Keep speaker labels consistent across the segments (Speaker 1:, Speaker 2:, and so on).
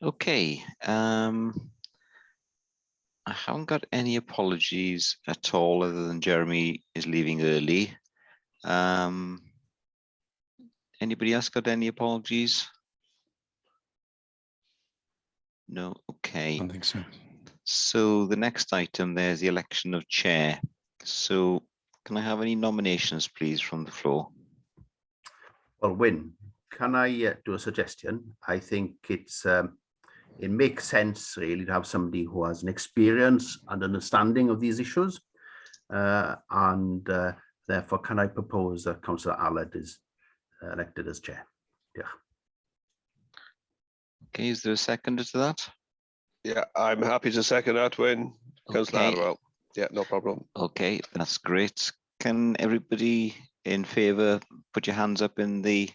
Speaker 1: Okay. I haven't got any apologies at all other than Jeremy is leaving early. Anybody else got any apologies? No, okay.
Speaker 2: I don't think so.
Speaker 1: So the next item, there's the election of chair. So can I have any nominations, please, from the floor?
Speaker 3: Well, Wyn, can I do a suggestion? I think it makes sense really to have somebody who has an experience and understanding of these issues. Therefore, can I propose that Councillor Allard is elected as chair? Yeah.
Speaker 1: Okay, is there a seconder to that?
Speaker 4: Yeah, I'm happy to second that, Wyn. Councillor
Speaker 1: Okay.
Speaker 4: Hardwell. Yeah, no problem.
Speaker 1: Okay, that's great. Can everybody in favour put your hands up in the,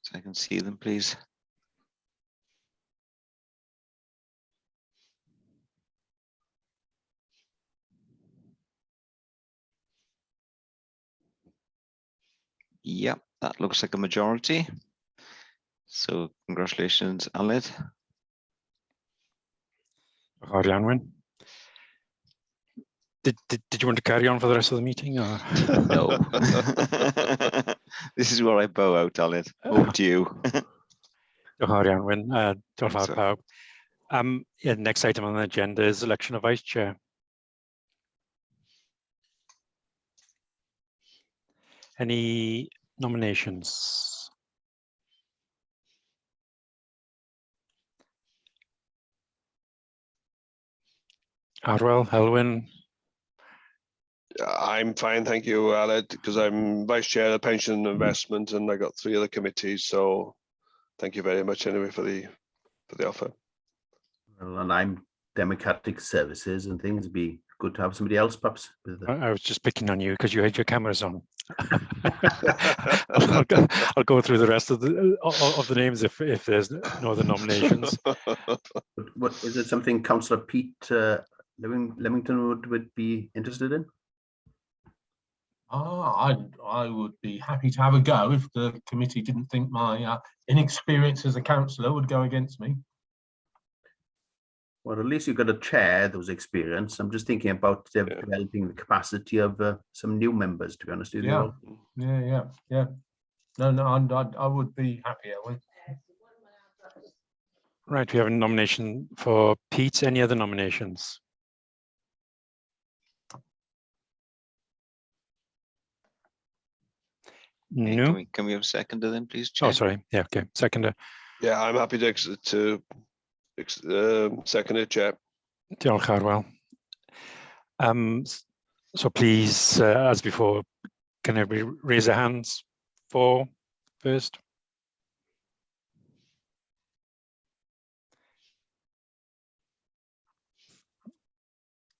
Speaker 1: so I can see them, please? Yep, that looks like a majority. So congratulations, Aled.
Speaker 2: Wyn. Did you want to carry on for the rest of the meeting? Or?
Speaker 1: No. This is where I bow out, Aled. Over to you.
Speaker 2: Wyn. Yeah, next item on the agenda is election of vice chair. Any nominations? Hardwell, Elwyn.
Speaker 4: I'm fine, thank you, Aled, because I'm vice chair of the pension and investment, and I got 3 other committees. So, thank you very much anyway for the offer.
Speaker 3: Well, and I'm democratic services and things. It'd be good to have somebody else, perhaps.
Speaker 2: I was just picking on you because you had your cameras on. I'll go through the rest of the names if there's no other nominations.
Speaker 3: What is it? Something Councillor Pete Leamington would be interested in?
Speaker 5: I would be happy to have a go if the committee didn't think my inexperience as a councillor would go against me.
Speaker 3: Well, at least you've got a chair those experience. I'm just thinking about developing the capacity of some new members, to be honest with you.
Speaker 5: Yeah. No, I would be happy, Elwyn.
Speaker 2: Right, we have a nomination for Pete. Any other nominations?
Speaker 1: Okay,
Speaker 2: No.
Speaker 1: can we have a seconder then, please, Chair?
Speaker 2: Oh, sorry. Yeah, okay. Seconder.
Speaker 4: Yeah, I'm happy to second it, Chair.
Speaker 2: Diolch, Hardwell. So please, as before, can everybody raise their hands for first?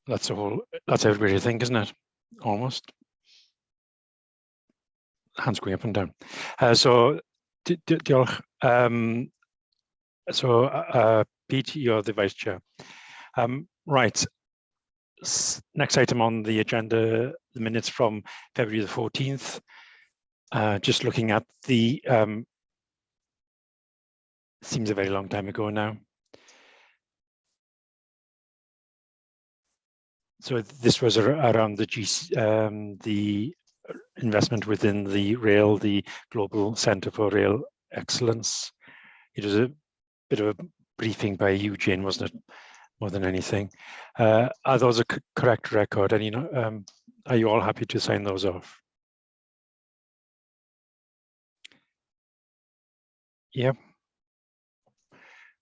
Speaker 2: That's everybody, I think, isn't it? Almost. Hands going up and down. So, diolch. Pete, you're the vice chair. Right. Next item on the agenda, the minutes from February the 14th. Just looking at the, seems a very long time ago now. So this was around the investment within the rail, the Global Centre for Rail Excellence. It was a bit of a briefing by Eugene, wasn't it? More than anything. Are those a correct record? And are you all happy to sign those off? Yeah.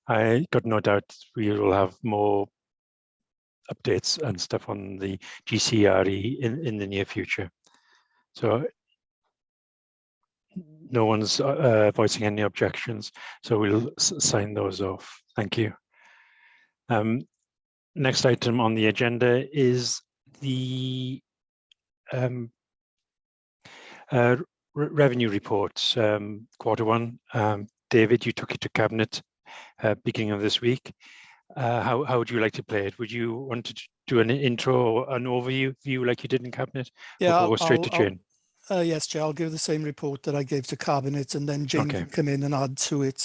Speaker 2: I got no doubt we will have more updates and stuff on the GCRE in the near future. So no one's voicing any objections, so we'll sign those off. Thank you. Next item on the agenda is the revenue report, Q1. David, you took it to Cabinet beginning of this week. How would you like to play it? Would you want to do an intro or an overview like you did in Cabinet?
Speaker 6: Yeah,
Speaker 2: or go straight to Jane?
Speaker 6: Yes, Chair, I'll give the same report that I gave to Cabinet, and then Jane can come in and add to it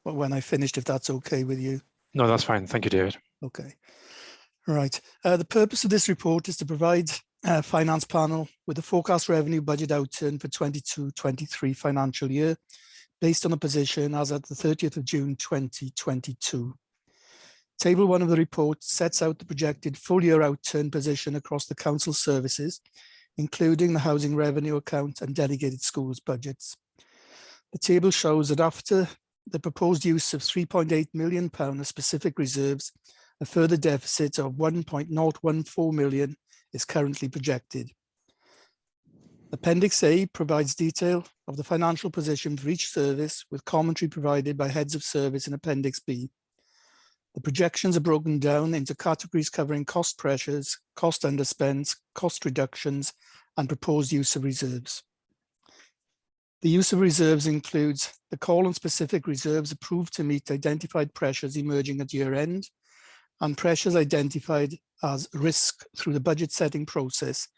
Speaker 6: when I finished, if that's okay with you.
Speaker 2: No, that's fine. Thank you, David.
Speaker 6: Okay. Right. The purpose of this report is to provide finance panel with a forecast revenue budget outturn for 22-23 financial year based on the position as at the 30th of June 2022. Table 1 of the report sets out the projected full year outturn position across the council services, including the housing revenue account and delegated schools budgets. The table shows that after the proposed use of £3.8 million of specific reserves, a further deficit of 1.014 million is currently projected. Appendix A provides detail of the financial position for each service with commentary provided by heads of service in Appendix B. The projections are broken down into categories covering cost pressures, cost underspends, cost reductions, and proposed use of reserves. The use of reserves includes the call on specific reserves approved to meet identified pressures emerging at year end and pressures identified as risk through the budget setting process.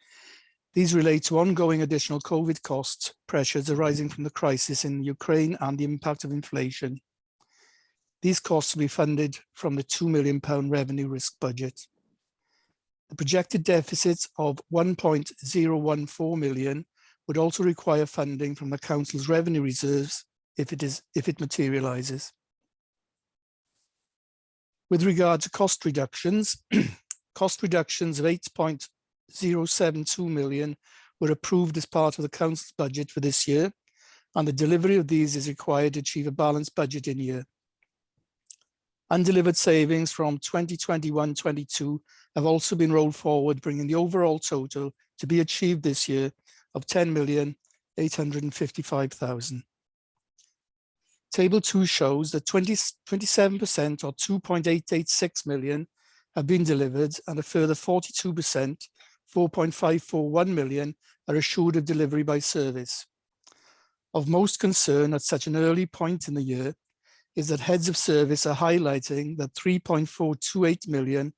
Speaker 6: These relate to ongoing additional COVID cost pressures arising from the crisis in Ukraine and the impact of inflation. These costs will be funded from the £2 million revenue risk budget. The projected deficit of 1.014 million would also require funding from the council's revenue reserves if it materialises. With regard to cost reductions, cost reductions of 8.072 million were approved as part of the council's budget for this year, and the delivery of these is required to achieve a balanced budget in year. Undelivered savings from 2021-22 have also been rolled forward, bringing the overall total to be achieved this year of 10,855,000. Table 2 shows that 27% or 2.886 million have been delivered and a further 42%, 4.541 million, are assured of delivery by service. Of most concern at such an early point in the year is that heads of service are highlighting that 3.428 million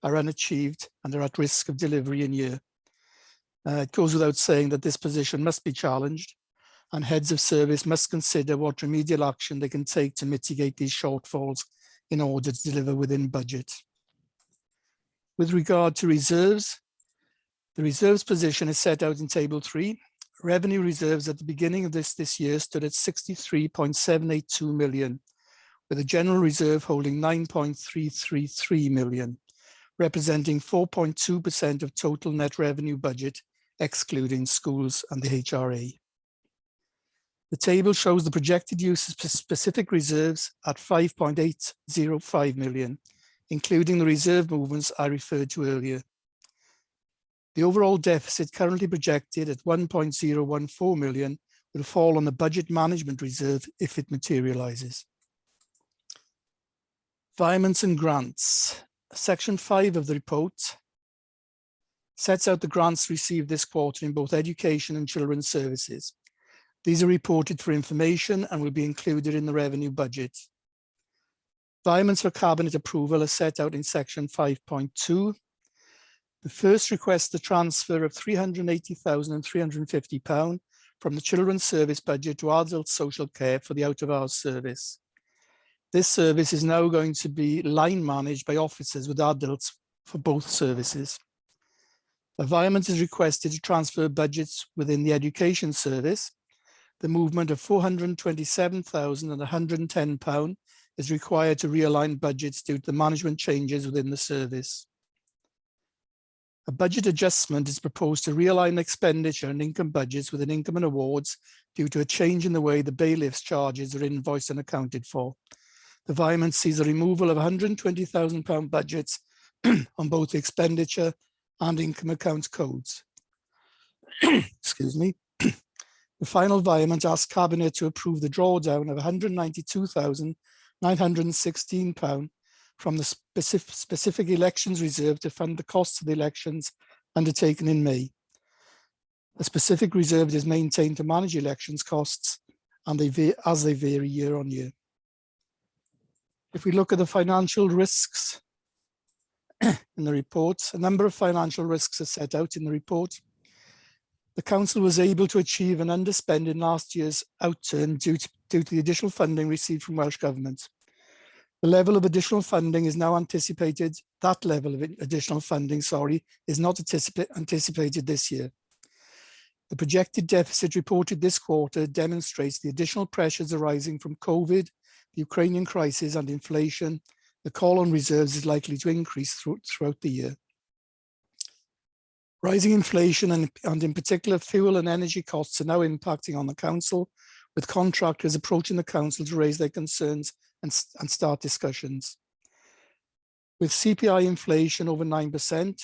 Speaker 6: are unachieved and are at risk of delivery in year. It goes without saying that this position must be challenged, and heads of service must consider what remedial action they can take to mitigate these shortfalls in order to deliver within budget. With regard to reserves, the reserves position is set out in Table 3. Revenue reserves at the beginning of this year stood at 63.782 million, with a general reserve holding 9.333 million, representing 4.2% of total net revenue budget, excluding schools and the HRA. The table shows the projected use of specific reserves at 5.805 million, including the reserve movements I referred to earlier. The overall deficit currently projected at 1.014 million will fall on the budget management reserve if it materialises. Environments and grants. Section 5 of the report sets out the grants received this quarter in both education and children's services. These are reported for information and will be included in the revenue budget. Environments for cabinet approval are set out in section 5.2. The first requests the transfer of £380,350 from the children's service budget to adult social care for the out-of-hours service. This service is now going to be line managed by officers with adults for both services. Environment is requested to transfer budgets within the education service. The movement of £427,110 is required to realign budgets due to the management changes within the service. A budget adjustment is proposed to realign expenditure and income budgets within income and awards due to a change in the way the bailiff's charges are invoiced and accounted for. The environment sees a removal of £120,000 budgets on both the expenditure and income account codes. Excuse me. The final environment asks Cabinet to approve the drawdown of £192,916 from the specific elections reserve to fund the costs of the elections undertaken in May. A specific reserve is maintained to manage elections costs and as they vary year on year. If we look at the financial risks in the report, a number of financial risks are set out in the report. The council was able to achieve an underspend in last year's outturn due due to the additional funding received from Welsh Government. The level of additional funding is now anticipated. That level of additional funding, is not anticipated this year. The projected deficit reported this quarter demonstrates the additional pressures arising from COVID, the Ukrainian crisis and inflation. The call on reserves is likely to increase throughout the year. Rising inflation and in particular fuel and energy costs are now impacting on the council, with contractors approaching the council to raise their concerns and start discussions. With CPI inflation over 9%,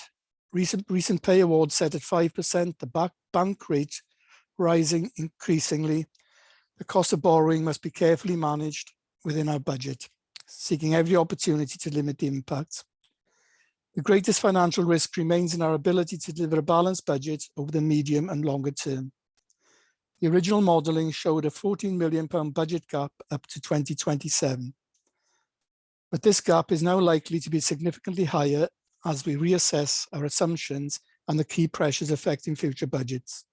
Speaker 6: recent pay awards set at 5%, the bank rate rising increasingly, the cost of borrowing must be carefully managed within our budget, seeking every opportunity to limit the impacts. The greatest financial risk remains in our ability to deliver a balanced budget over the medium and longer term. The original modelling showed a £14 million budget gap up to 2027. But this gap is now likely to be significantly higher as we reassess our assumptions and the key pressures affecting future budgets.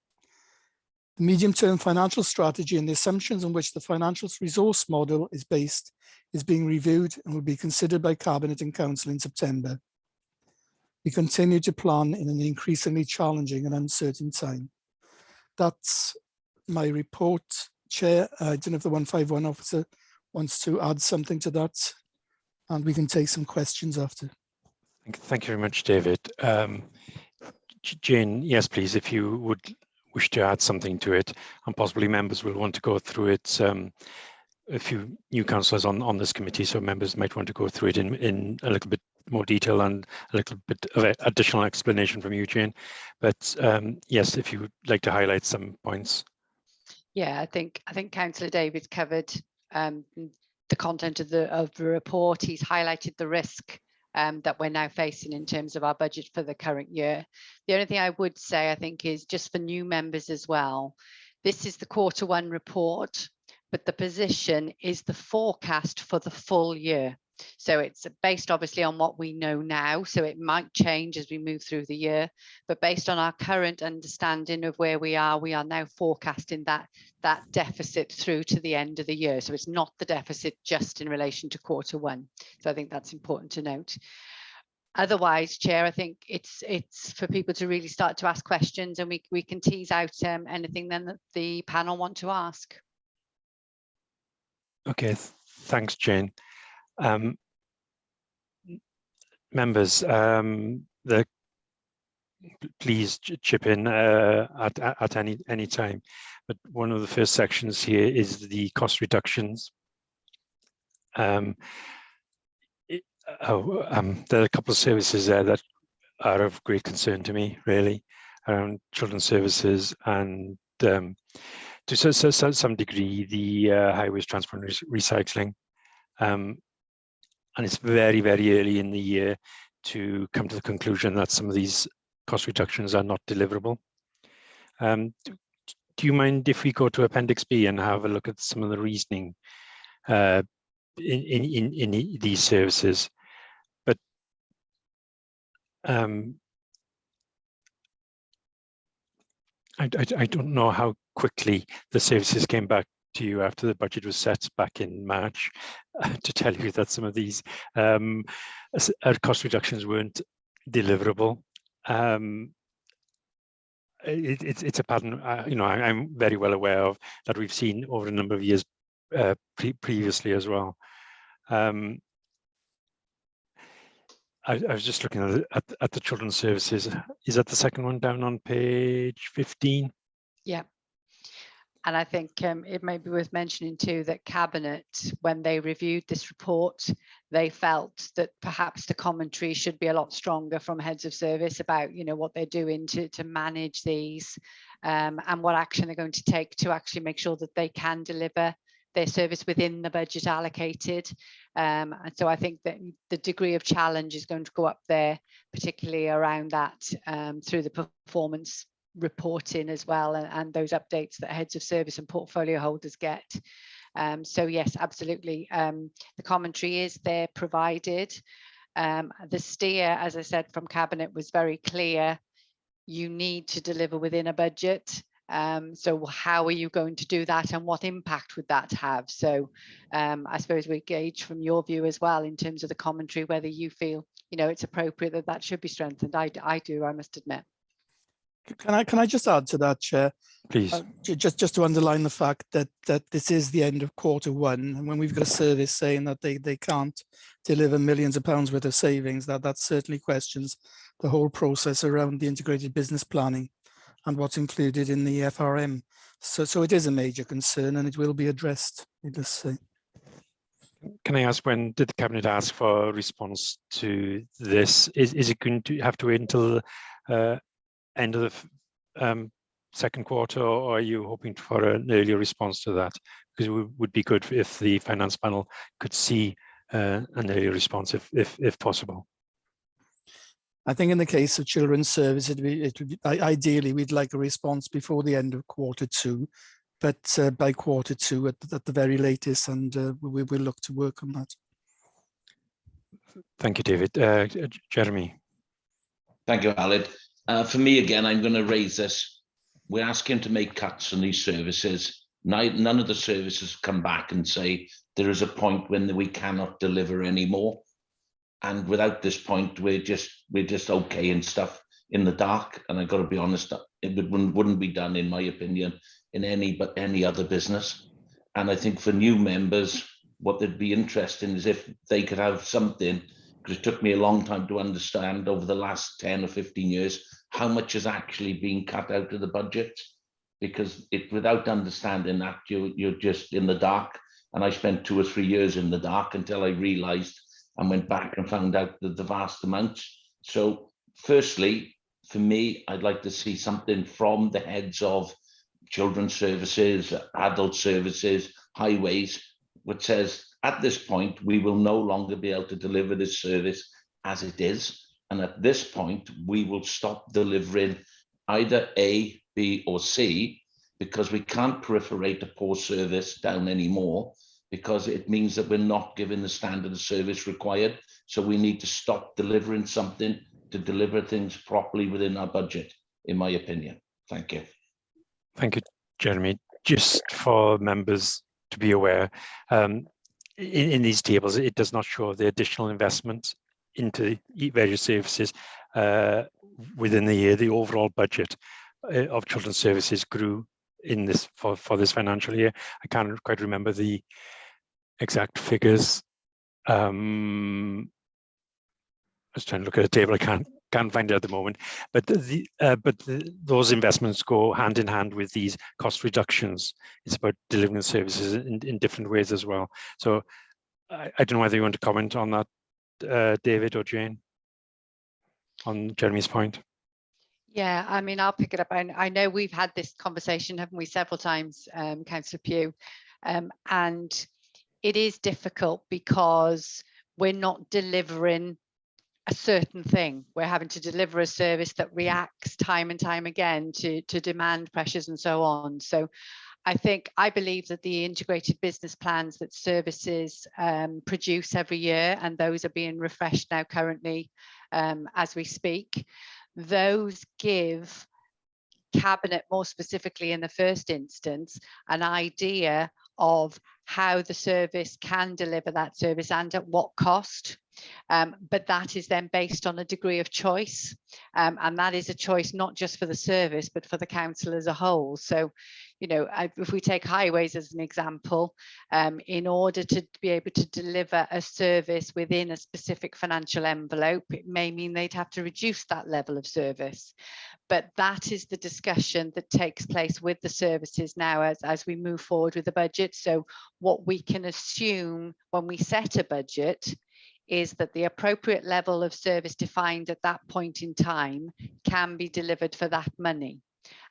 Speaker 6: The medium-term financial strategy and the assumptions on which the financial resource model is based is being reviewed and will be considered by Cabinet and Council in September. We continue to plan in an increasingly challenging and uncertain time. That's my report, Chair. I don't know if the 151 officer wants to add something to that, and we can take some questions after.
Speaker 2: Thank you very much, David. Jane, yes, please, if you would wish to add something to it, and possibly members will want to go through it. A few new councillors on this committee, so members might want to go through it in a little bit more detail and a little bit of additional explanation from you, Jane. But yes, if you would like to highlight some points.
Speaker 7: Yeah, I think Councillor David's covered the content of the report. He's highlighted the risk that we're now facing in terms of our budget for the current year. The only thing I would say, I think, is just for new members as well. This is the Q1 report, but the position is the forecast for the full year. So it's based obviously on what we know now. So it might change as we move through the year, but based on our current understanding of where we are now forecasting that deficit through to the end of the year. So it's not the deficit just in relation to Q1. So I think that's important to note. Otherwise, Chair, I think it's for people to really start to ask questions, and we can tease out anything then that the panel want to ask.
Speaker 2: Okay, thanks, Jane. Members, please chip in at any time. But one of the first sections here is the cost reductions. There are a couple of services there that are of great concern to me, really, around children's services and to some degree the highways transport and recycling. And it's very, very early in the year to come to the conclusion that some of these cost reductions are not deliverable. Do you mind if we go to Appendix B and have a look at some of the reasoning in these services? But I don't know how quickly the services came back to you after the budget was set back in March to tell you that some of these cost reductions weren't deliverable. It's a pattern, I'm very well aware of that we've seen over a number of years previously as well. I was just looking at the children's services. Is that the second one down on page 15?
Speaker 7: Yeah. And I think it may be worth mentioning too that Cabinet, when they reviewed this report, they felt that perhaps the commentary should be a lot stronger from heads of service about, what they're doing to manage these and what action they're going to take to actually make sure that they can deliver their service within the budget allocated. And so I think that the degree of challenge is going to go up there, particularly around that through the performance reporting as well, and those updates that heads of service and portfolio holders get. So yes, absolutely. The commentary is there provided. The steer, as I said, from Cabinet was very clear. You need to deliver within a budget. So how are you going to do that, and what impact would that have? So I suppose we gauge from your view as well in terms of the commentary whether you feel, you know, it's appropriate that that should be strengthened. I do, I must admit.
Speaker 6: Can I just add to that, Chair?
Speaker 2: Please.
Speaker 6: Just to underline the fact that this is the end of Q1, and when we've got a service saying that they can't deliver millions of pounds worth of savings, that certainly questions the whole process around the integrated business planning and what's included in the FRM. So it is a major concern, and it will be addressed, needless to say.
Speaker 2: Can I ask, when did the Cabinet ask for a response to this? Is it going to have to wait until end of the second quarter, or are you hoping for an earlier response to that? Because it would be good if the finance panel could see an earlier response if possible.
Speaker 6: I think in the case of children's service, it would be ideally we'd like a response before the end of Q2, but by Q2 at the very latest, and we will look to work on that.
Speaker 2: Thank you, David. Jeremy.
Speaker 8: Thank you, Aled. For me, again, I'm going to raise this. We're asking to make cuts on these services. None of the services come back and say there is a point when we cannot deliver anymore. And without this point, we're just okay and stuff in the dark. And I've got to be honest, it wouldn't be done, in my opinion, in any other business. And I think for new members, what they'd be interested in is if they could have something, because it took me a long time to understand over the last 10 or 15 years, how much is actually being cut out of the budget. Because without understanding that, you're just in the dark. And I spent 2 or 3 years in the dark until I realized and went back and found out the vast amounts. So firstly, for me, I'd like to see something from the heads of children's services, adult services, highways, which says, at this point, we will no longer be able to deliver this service as it is. And at this point, we will stop delivering either A, B, or C, because we can't proliferate a poor service down anymore, because it means that we're not giving the standard of service required. So we need to stop delivering something to deliver things properly within our budget, in my opinion. Thank you.
Speaker 2: Thank you, Jeremy. Just for members to be aware, in these tables, it does not show the additional investment into various services within the year. The overall budget of children's services grew in this for this financial year. I can't quite remember the exact figures. I was trying to look at a table. I can't find it at the moment. But those investments go hand in hand with these cost reductions. It's about delivering services in different ways as well. So I don't know whether you want to comment on that, David or Jane, on Jeremy's point.
Speaker 7: Yeah, I mean, I'll pick it up. I know we've had this conversation, haven't we, several times, Councillor Pugh, and it is difficult because we're not delivering a certain thing. We're having to deliver a service that reacts time and time again to demand pressures and so on. So I believe that the integrated business plans that services produce every year, and those are being refreshed now currently as we speak, those give Cabinet, more specifically in the first instance, an idea of how the service can deliver that service and at what cost. But that is then based on a degree of choice, and that is a choice not just for the service but for the council as a whole. So, you know, if we take highways as an example, in order to be able to deliver a service within a specific financial envelope, it may mean they'd have to reduce that level of service. But that is the discussion that takes place with the services now as we move forward with the budget. So what we can assume when we set a budget is that the appropriate level of service defined at that point in time can be delivered for that money.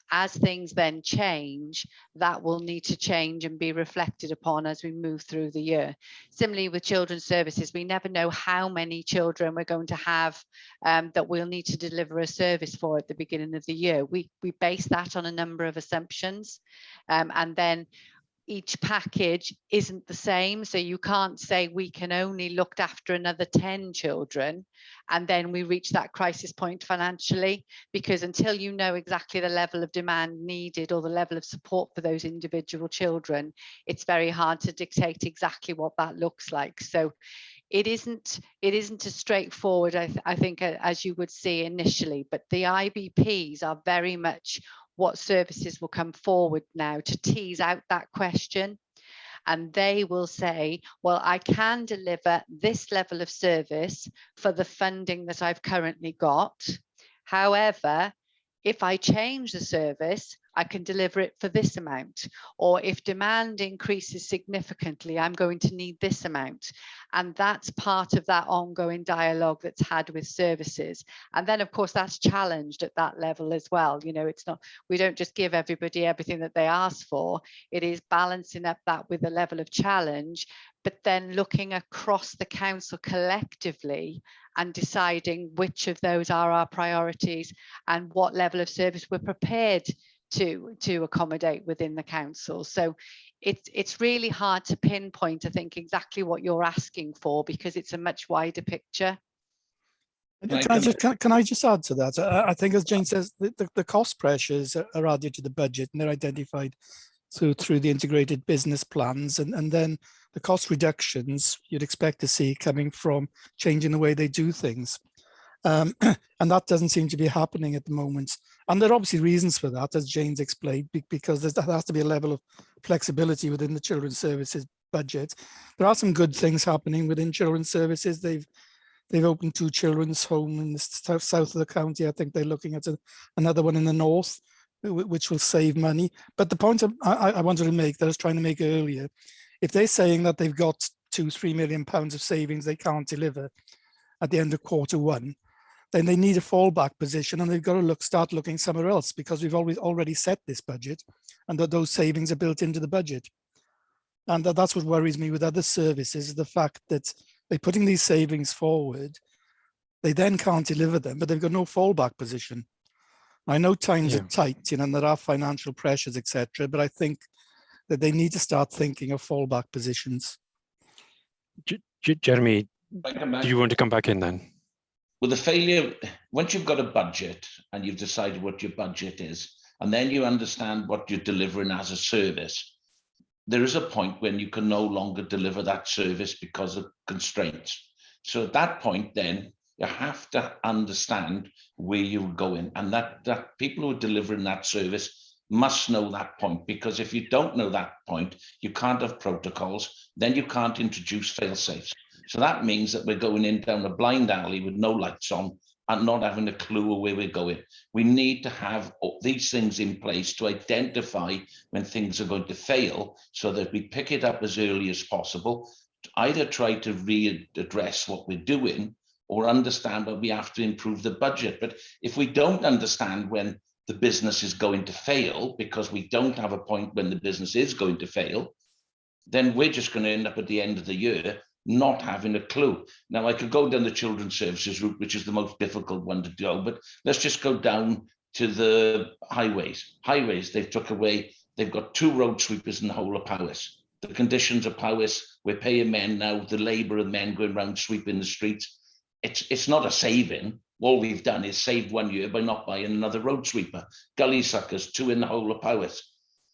Speaker 7: As things then change, that will need to change and be reflected upon as we move through the year. Similarly with children's services, we never know how many children we're going to have that we'll need to deliver a service for at the beginning of the year. We base that on a number of assumptions, and then each package isn't the same. So you can't say we can only look after another 10 children and then we reach that crisis point financially, because until you know exactly the level of demand needed or the level of support for those individual children, it's very hard to dictate exactly what that looks like. So it isn't as straightforward, I think, as you would see initially, but the IBPs are very much what services will come forward now to tease out that question. And they will say, well, I can deliver this level of service for the funding that I've currently got. However, if I change the service, I can deliver it for this amount. Or if demand increases significantly, I'm going to need this amount. And that's part of that ongoing dialogue that's had with services. And then, of course, that's challenged at that level as well. You know, it's not, we don't just give everybody everything that they ask for. It is balancing up that with a level of challenge, but then looking across the council collectively and deciding which of those are our priorities and what level of service we're prepared to accommodate within the council. So it's really hard to pinpoint, I think, exactly what you're asking for, because it's a much wider picture.
Speaker 6: Can I just add to that? I think, as Jane says, the cost pressures are added to the budget and they're identified through the integrated business plans, and then the cost reductions you'd expect to see coming from changing the way they do things. And that doesn't seem to be happening at the moment. And there are obviously reasons for that, as Jane's explained, because there has to be a level of flexibility within the children's services budget. There are some good things happening within children's services. They've opened 2 children's homes in the south of the county. I think they're looking at another one in the north, which will save money. But the point I wanted to make, that I was trying to make earlier, if they're saying that they've got £2-3 million of savings they can't deliver at the end of Q1, then they need a fallback position, and they've got to start looking somewhere else, because we've already set this budget and that those savings are built into the budget. And that's what worries me with other services, the fact that they're putting these savings forward, they then can't deliver them, but they've got no fallback position. I know times are tight, and there are financial pressures, etc., but I think that they need to start thinking of fallback positions.
Speaker 2: Jeremy, do you want to come back in then?
Speaker 8: With the failure, once you've got a budget and you've decided what your budget is, and then you understand what you're delivering as a service, there is a point when you can no longer deliver that service because of constraints. So at that point, then you have to understand where you're going, and that people who are delivering that service must know that point, because if you don't know that point, you can't have protocols, then you can't introduce fail-safes. So that means that we're going in down a blind alley with no lights on and not having a clue of where we're going. We need to have these things in place to identify when things are going to fail, so that we pick it up as early as possible, to either try to readdress what we're doing or understand that we have to improve the budget. But if we don't understand when the business is going to fail, because we don't have a point when the business is going to fail, then we're just going to end up at the end of the year not having a clue. Now, I could go down the children's services route, which is the most difficult one to go, but let's just go down to the highways. Highways, they've took away, they've got 2 road sweepers in the whole of Powys. The conditions of Powys, we're paying men now, the labour of men going around sweeping the streets. It's not a saving. All we've done is saved 1 year by not buying another road sweeper. Gully suckers, 2 in the whole of Powys.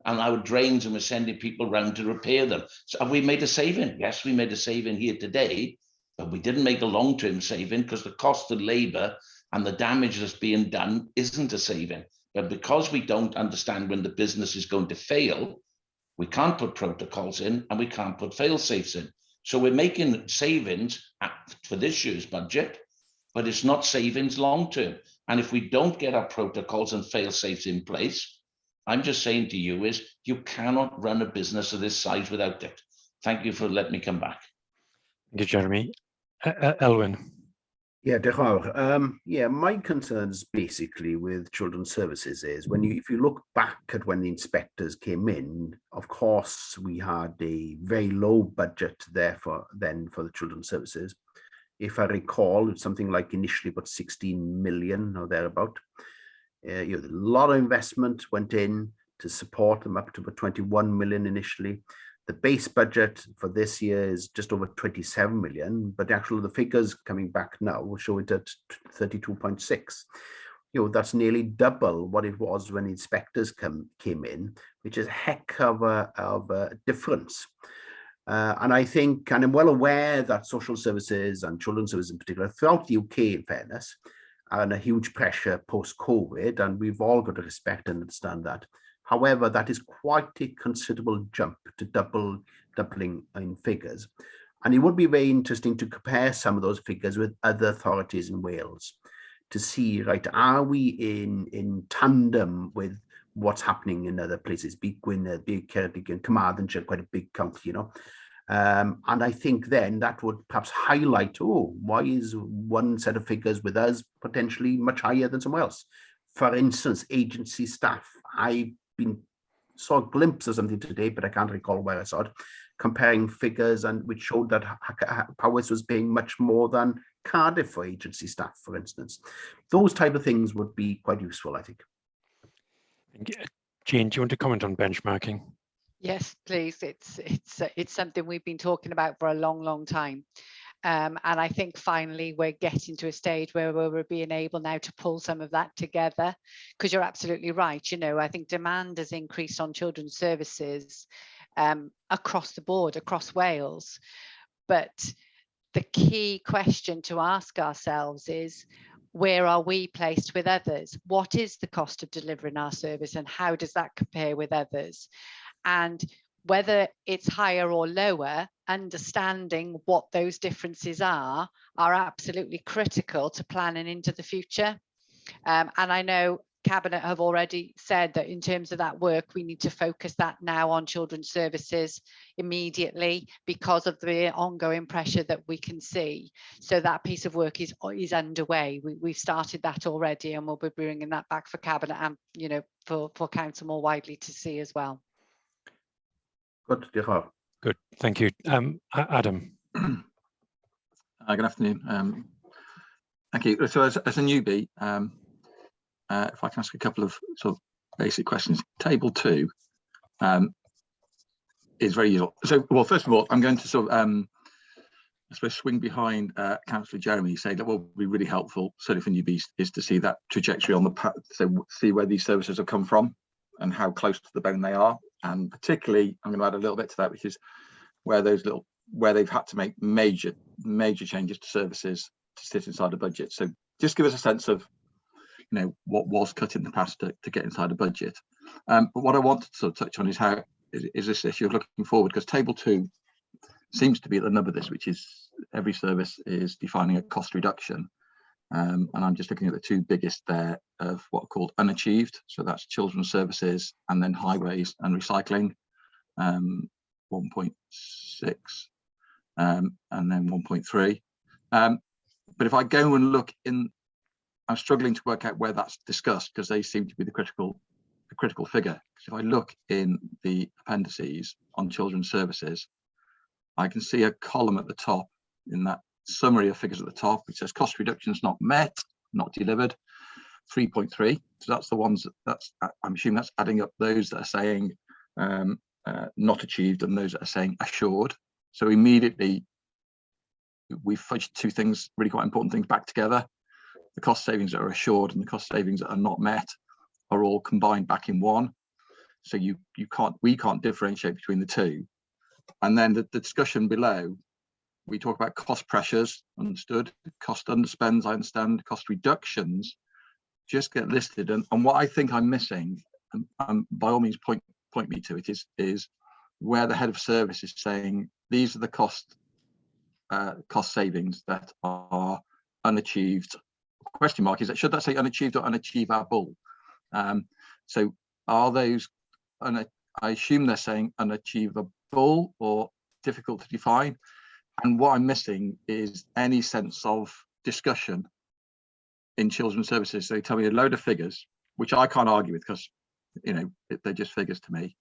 Speaker 8: And our drains, and we're sending people around to repair them. So have we made a saving? Yes, we made a saving here today, but we didn't make a long-term saving, because the cost of labour and the damage that's being done isn't a saving. But because we don't understand when the business is going to fail, we can't put protocols in and we can't put fail-safes in. So we're making savings for this year's budget, but it's not savings long-term. And if we don't get our protocols and fail-safes in place, I'm just saying to you is you cannot run a business of this size without it. Thank you for letting me come back.
Speaker 2: Thank you, Jeremy. Elwyn.
Speaker 3: Yeah, diolch yn fawr. Yeah, my concerns basically with children's services is if you look back at when the inspectors came in, of course, we had a very low budget there for the children's services. If I recall, it's something like initially about 16 million or thereabout. A lot of investment went in to support them up to about 21 million initially. The base budget for this year is just over 27 million, but actually the figures coming back now will show it at 32.6. That's nearly double what it was when inspectors came in, which is a heck of a difference. And I think, and I'm well aware that social services and children's services in particular throughout the UK, in fairness, are under huge pressure post-COVID, and we've all got to respect and understand that. However, that is quite a considerable jump to doubling in figures. And it would be very interesting to compare some of those figures with other authorities in Wales to see, right, are we in tandem with what's happening in other places, be Gwynedd, be Ceredigion, Carmarthenshire, quite a big county, and I think then that would perhaps highlight, why is one set of figures with us potentially much higher than somewhere else? For instance, agency staff. I saw a glimpse of something today, but I can't recall where I saw it, comparing figures, and which showed that Powys was paying much more than Cardiff for agency staff, for instance. Those type of things would be quite useful, I think.
Speaker 2: Jane, do you want to comment on benchmarking?
Speaker 7: Yes, please. It's something we've been talking about for a long time. And I think finally we're getting to a stage where we're being able now to pull some of that together, because you're absolutely right. I think demand has increased on children's services across the board, across Wales. But the key question to ask ourselves is, where are we placed with others? What is the cost of delivering our service, and how does that compare with others? And whether it's higher or lower, understanding what those differences are absolutely critical to planning into the future. And I know Cabinet have already said that in terms of that work, we need to focus that now on children's services immediately because of the ongoing pressure that we can see. So that piece of work is underway. We've started that already, and we'll be bringing that back for Cabinet and for Council more widely to see as well.
Speaker 3: Good,
Speaker 2: Good, thank you. Adam.
Speaker 9: Good afternoon. Thank you. So as a newbie, if I can ask a couple of sort of basic questions. Table 2 is very useful. So, well, first of all, I'm going to sort of, I suppose, swing behind Councillor Jeremy, say that what would be really helpful, certainly for newbies, is to see that trajectory on the path, so see where these services have come from and how close to the bone they are. And particularly, I'm going to add a little bit to that, which is where they've had to make major changes to services to sit inside the budget. So just give us a sense of, what was cut in the past to get inside the budget. But what I want to sort of touch on is how is this issue of looking forward, because table 2 seems to be at the nub of this, which is every service is defining a cost reduction. And I'm just looking at the two biggest there of what are called unachieved. So that's children's services and then highways and recycling, 1.6 and then 1.3. But if I go and look in, I'm struggling to work out where that's discussed, because they seem to be the critical figure. Because if I look in the appendices on children's services, I can see a column at the top in that summary of figures at the top, which says cost reductions not met, not delivered, 3.3. So that's the ones I'm assuming that's adding up those that are saying not achieved and those that are saying assured. So immediately we fudged two things, really quite important things, back together. The cost savings that are assured and the cost savings that are not met are all combined back in one. So we can't differentiate between the two. And then the discussion below, we talk about cost pressures, understood, cost underspends, I understand, cost reductions just get listed. And what I think I'm missing, and by all means point me to it, is where the head of service is saying these are the cost savings that are unachieved. Question mark is that, should that say unachieved or unachievable? So are those, I assume they're saying unachievable or difficult to define. And what I'm missing is any sense of discussion in children's services. They tell me a load of figures, which I can't argue with because, they're just figures to me.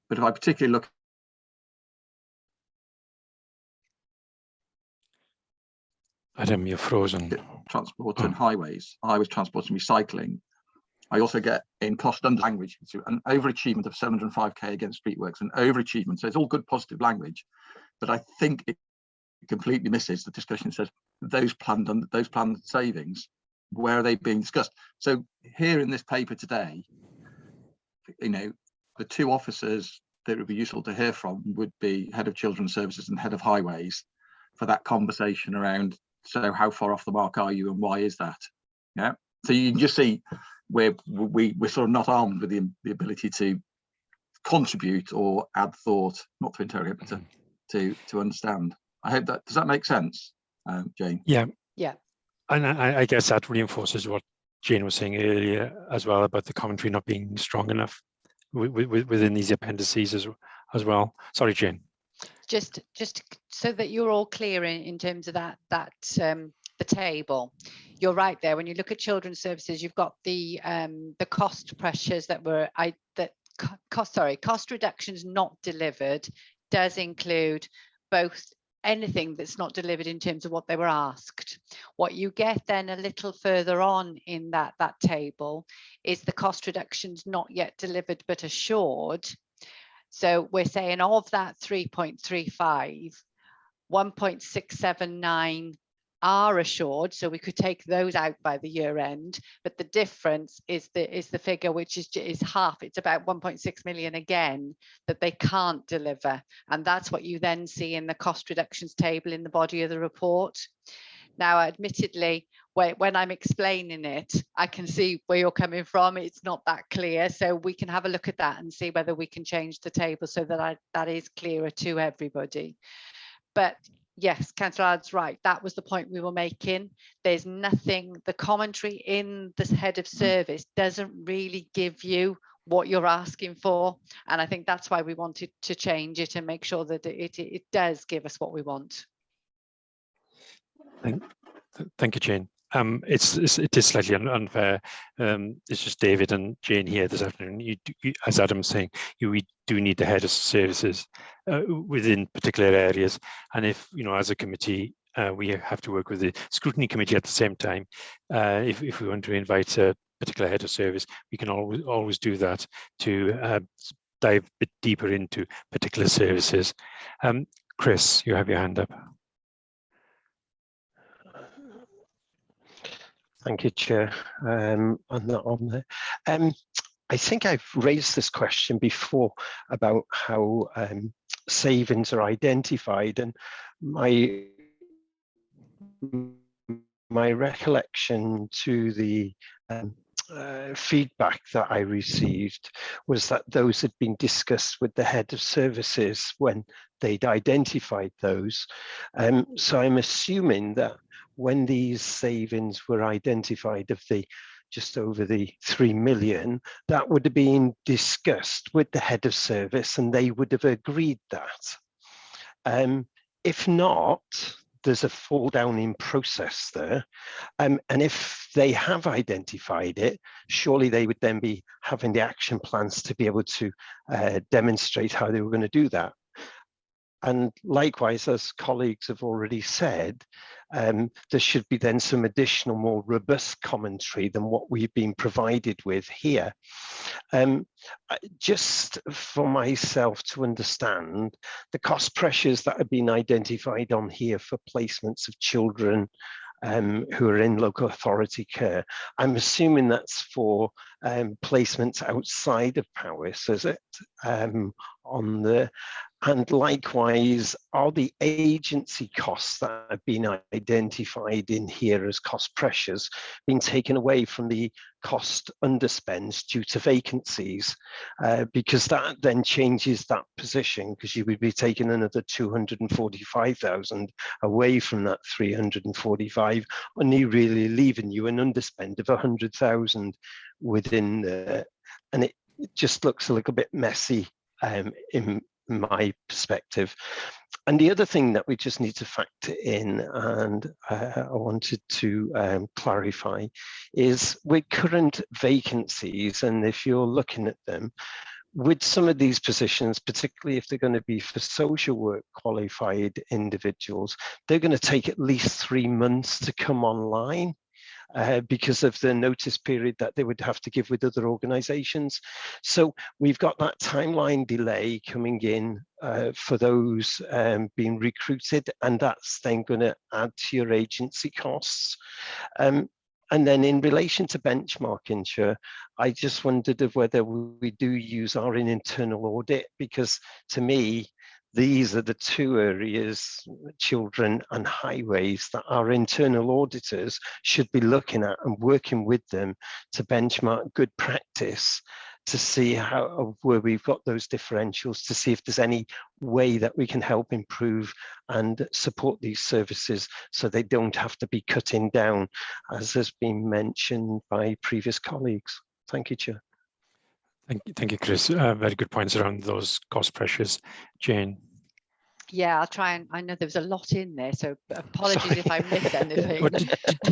Speaker 9: But if I particularly look,
Speaker 2: Adam, you're frozen.
Speaker 9: Transport and highways, transport and recycling, I also get in cost under language, so an overachievement of 705k against Streetworks, an overachievement. So it's all good, positive language, but I think it completely misses the discussion. It says those planned savings, where are they being discussed? So here in this paper today, you know, the two officers that would be useful to hear from would be Head of Children's Services and Head of Highways for that conversation around, so how far off the mark are you and why is that? Yeah, so you can just see where we're sort of not armed with the ability to contribute or add thought, not to interrogate, but to understand. I hope that, does that make sense, Jane?
Speaker 2: Yeah.
Speaker 7: Yeah.
Speaker 2: And I guess that reinforces what Jane was saying earlier as well about the commentary not being strong enough within these appendices as well. Sorry, Jane.
Speaker 7: Just so that you're all clear in terms of that the table, you're right there. When you look at children's services, you've got the cost pressures that were cost reductions not delivered does include both anything that's not delivered in terms of what they were asked. What you get then a little further on in that table is the cost reductions not yet delivered but assured. So we're saying of that 3.35, 1.679 are assured, so we could take those out by the year end, but the difference is the figure, which is half. It's about 1.6 million again that they can't deliver, and that's what you then see in the cost reductions table in the body of the report. Now, admittedly, when I'm explaining it, I can see where you're coming from. It's not that clear, so we can have a look at that and see whether we can change the table so that that is clearer to everybody. But yes, Councillor Allard's right. That was the point we were making. There's nothing, the commentary in the head of service doesn't really give you what you're asking for. And I think that's why we wanted to change it and make sure that it does give us what we want.
Speaker 2: Thank you, Jane. It is slightly unfair. It's just David and Jane here this afternoon. You, as Adam's saying, we do need the head of services within particular areas. And if, you know, as a committee, we have to work with the scrutiny committee at the same time. If we want to invite a particular head of service, we can always do that to dive a bit deeper into particular services. Chris, you have your hand up.
Speaker 10: Thank you, Chair. I'm not on there. I think I've raised this question before about how savings are identified, and my recollection to the feedback that I received was that those had been discussed with the head of services when they'd identified those. So I'm assuming that when these savings were identified of the just over the 3 million, that would have been discussed with the head of service and they would have agreed that. If not, there's a fall down in process there. And if they have identified it, surely they would then be having the action plans to be able to demonstrate how they were going to do that. And likewise, as colleagues have already said, there should be then some additional more robust commentary than what we've been provided with here. Just for myself to understand, the cost pressures that have been identified on here for placements of children who are in local authority care, I'm assuming that's for placements outside of Powys, is it? On the, and likewise, are the agency costs that have been identified in here as cost pressures being taken away from the cost underspends due to vacancies? Because that then changes that position, because you would be taking another 245,000 away from that 345, only really leaving you an underspend of 100,000 within the, and it just looks a little bit messy in my perspective. And the other thing that we just need to factor in, and I wanted to clarify, is with current vacancies, and if you're looking at them, with some of these positions, particularly if they're going to be for social work qualified individuals, they're going to take at least 3 months to come online. because of the notice period that they would have to give with other organisations. So we've got that timeline delay coming in for those being recruited, and that's then going to add to your agency costs. And then in relation to benchmarking, Chair, I just wondered of whether we do use our internal audit, because to me, these are the two areas, children and highways, that our internal auditors should be looking at and working with them to benchmark good practice, to see how, where we've got those differentials, to see if there's any way that we can help improve and support these services so they don't have to be cutting down, as has been mentioned by previous colleagues. Thank you, Chair.
Speaker 2: Thank you, Chris. Very good points around those cost pressures. Jane.
Speaker 7: Yeah, I'll try and, I know there was a lot in there, so apologies if I missed anything.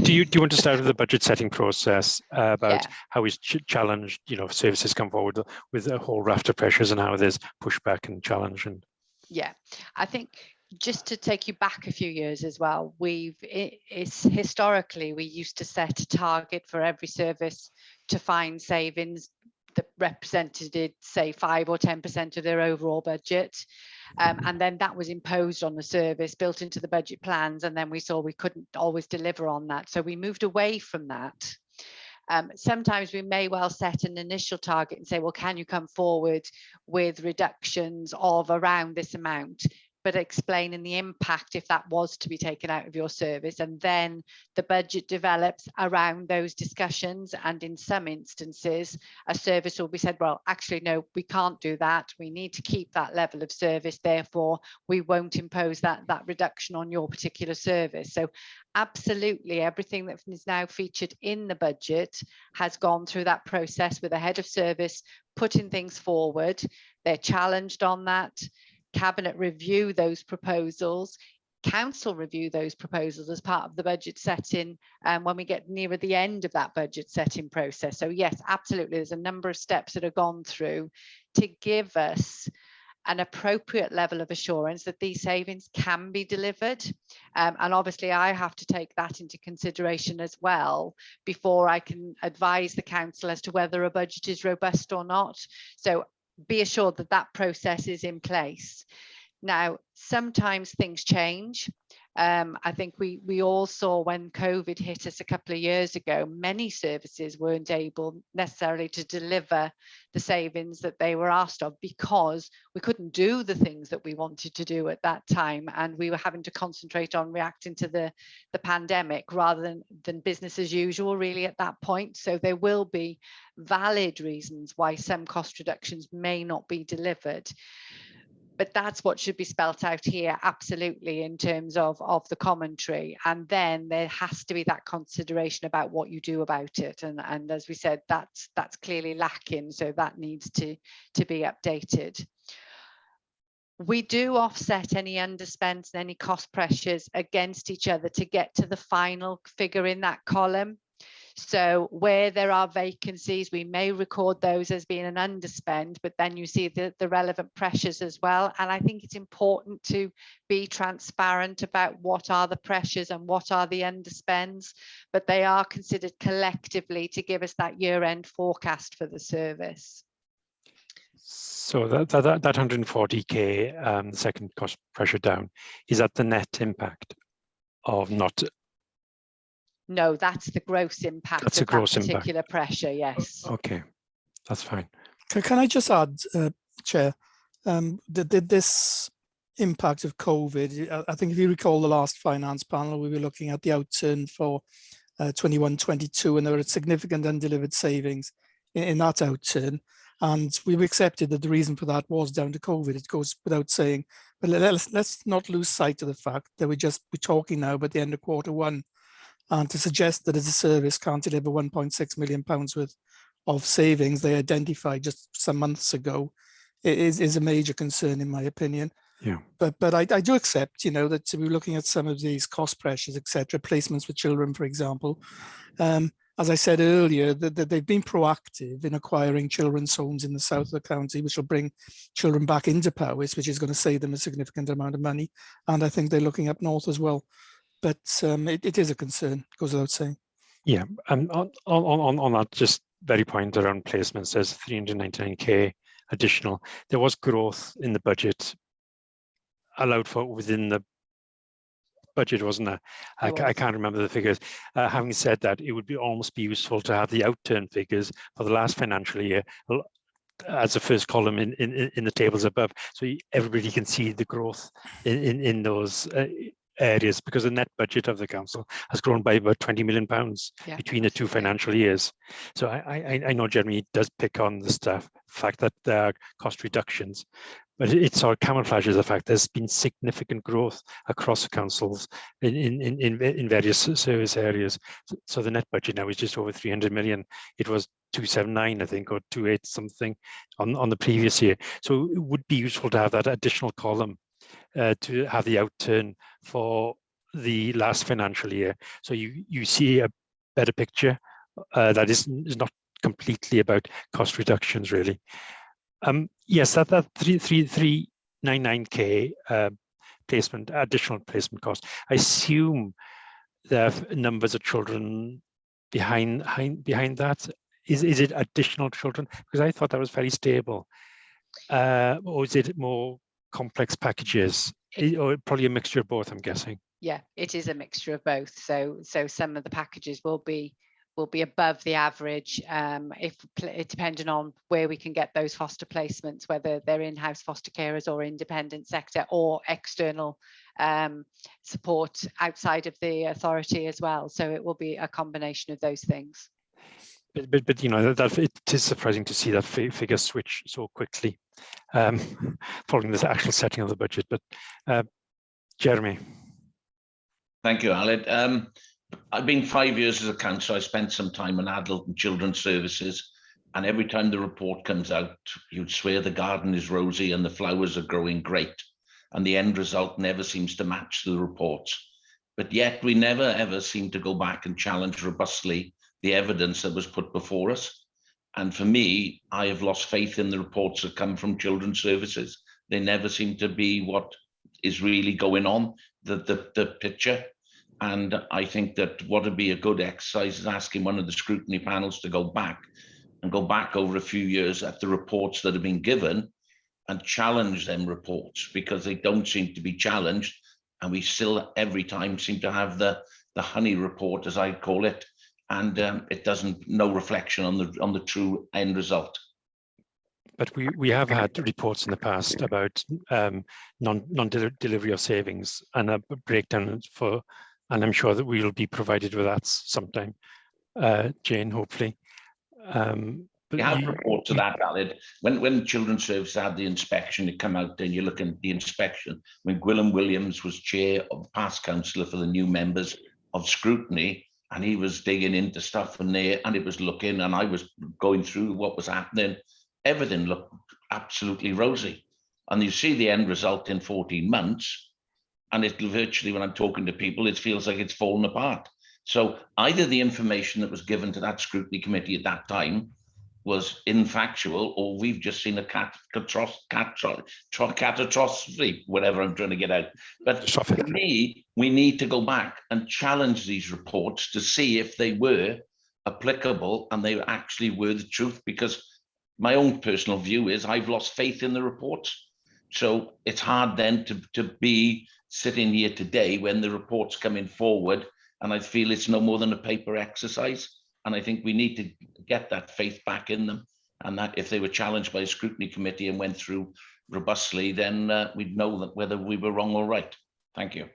Speaker 2: Do you want to start with the budget setting process about how we challenge, services come forward with a whole raft of pressures and how there's pushback and challenge? And
Speaker 7: yeah, I think just to take you back a few years as well, historically we used to set a target for every service to find savings that represented, say, 5 or 10% of their overall budget. And then that was imposed on the service, built into the budget plans, and then we saw we couldn't always deliver on that. So we moved away from that. Sometimes we may well set an initial target and say, well, can you come forward with reductions of around this amount? But explaining the impact if that was to be taken out of your service, and then the budget develops around those discussions. And in some instances, a service will be said, well, actually, no, we can't do that. We need to keep that level of service. Therefore, we won't impose that reduction on your particular service. So absolutely everything that is now featured in the budget has gone through that process with a head of service putting things forward. They're challenged on that. Cabinet review those proposals, Council review those proposals as part of the budget setting when we get nearer the end of that budget setting process. So yes, absolutely, there's a number of steps that have gone through to give us an appropriate level of assurance that these savings can be delivered. And obviously I have to take that into consideration as well before I can advise the Council as to whether a budget is robust or not. So be assured that that process is in place. Now, sometimes things change. I think we all saw when COVID hit us a couple of years ago, many services weren't able necessarily to deliver the savings that they were asked of because we couldn't do the things that we wanted to do at that time. And we were having to concentrate on reacting to the pandemic rather than business as usual, really, at that point. So there will be valid reasons why some cost reductions may not be delivered. But that's what should be spelt out here, absolutely, in terms of the commentary. And then there has to be that consideration about what you do about it. And as we said, that's clearly lacking. So that needs to be updated. We do offset any underspends and any cost pressures against each other to get to the final figure in that column. So where there are vacancies, we may record those as being an underspend, but then you see the relevant pressures as well. And I think it's important to be transparent about what are the pressures and what are the underspends, but they are considered collectively to give us that year-end forecast for the service.
Speaker 2: So that 140k, the second cost pressure down, is that the net impact of not?
Speaker 7: No, that's the gross impact.
Speaker 2: That's a gross impact.
Speaker 7: Particular pressure, yes.
Speaker 2: Okay, that's fine.
Speaker 6: Can I just add, Chair, this impact of COVID, I think if you recall the last finance panel, we were looking at the outturn for 21-22, and there were significant undelivered savings in that outturn. And we've accepted that the reason for that was down to COVID. It goes without saying, but let's not lose sight of the fact that we're talking now about the end of Q1. And to suggest that as a service can't deliver £1.6 million worth of savings they identified just some months ago is a major concern, in my opinion.
Speaker 2: Yeah.
Speaker 6: But I do accept, that to be looking at some of these cost pressures, etc., placements for children, for example. As I said earlier, that they've been proactive in acquiring children's homes in the south of the county, which will bring children back into Powys, which is going to save them a significant amount of money. And I think they're looking up north as well. But it is a concern, goes without saying.
Speaker 2: Yeah, and on that just very point around placements, there's 399k additional. There was growth in the budget allowed for within the budget, wasn't there? I can't remember the figures. Having said that, it would be almost be useful to have the outturn figures for the last financial year as a first column in the tables above, so everybody can see the growth in those areas, because the net budget of the council has grown by about £20 million between the two financial years. So I know Jeremy does pick on the fact that there are cost reductions, but it sort of camouflages the fact there's been significant growth across the councils in various service areas. So the net budget now is just over 300 million. It was 279, I think, or 28 something on the previous year. So it would be useful to have that additional column to have the outturn for the last financial year. So you see a better picture that is not completely about cost reductions, really. Yes, that 399k placement, additional placement cost. I assume there are numbers of children behind that. Is it additional children? Because I thought that was very stable. Or is it more complex packages? Or probably a mixture of both, I'm guessing.
Speaker 7: Yeah, it is a mixture of both. So some of the packages will be above the average, depending on where we can get those foster placements, whether they're in-house foster carers or independent sector or external support outside of the authority as well. So it will be a combination of those things.
Speaker 2: But you know, that it is surprising to see that figure switch so quickly following the actual setting of the budget. But Jeremy.
Speaker 8: Thank you, Aled. I've been 5 years as a councillor. I spent some time in adult and children's services, and every time the report comes out, you'd swear the garden is rosy and the flowers are growing great, and the end result never seems to match the reports. But yet we never ever seem to go back and challenge robustly the evidence that was put before us. And for me, I have lost faith in the reports that come from children's services. They never seem to be what is really going on, the picture. And I think that what would be a good exercise is asking one of the scrutiny panels to go back over a few years at the reports that have been given and challenge them reports, because they don't seem to be challenged. And we still every time seem to have the honey report, as I call it, and it doesn't, no reflection on the true end result.
Speaker 2: But we have had reports in the past about non-delivery of savings and a breakdown for, and I'm sure that we will be provided with that sometime, Jane, hopefully.
Speaker 8: We have reports of that, Aled. When Children's Services had the inspection, it come out and you look at the inspection, when Gwilym Williams was chair of past councillor for the new members of scrutiny, and he was digging into stuff in there, and it was looking, and I was going through what was happening. Everything looked absolutely rosy. And you see the end result in 14 months, and it virtually, when I'm talking to people, it feels like it's fallen apart. So either the information that was given to that scrutiny committee at that time was infactual, or we've just seen a catastrophe, whatever I'm trying to get out. But for me, we need to go back and challenge these reports to see if they were applicable and they actually were the truth, because my own personal view is I've lost faith in the reports. So it's hard then to be sitting here today when the report's coming forward, and I feel it's no more than a paper exercise. And I think we need to get that faith back in them, and that if they were challenged by a scrutiny committee and went through robustly, then we'd know that whether we were wrong or right. Thank you.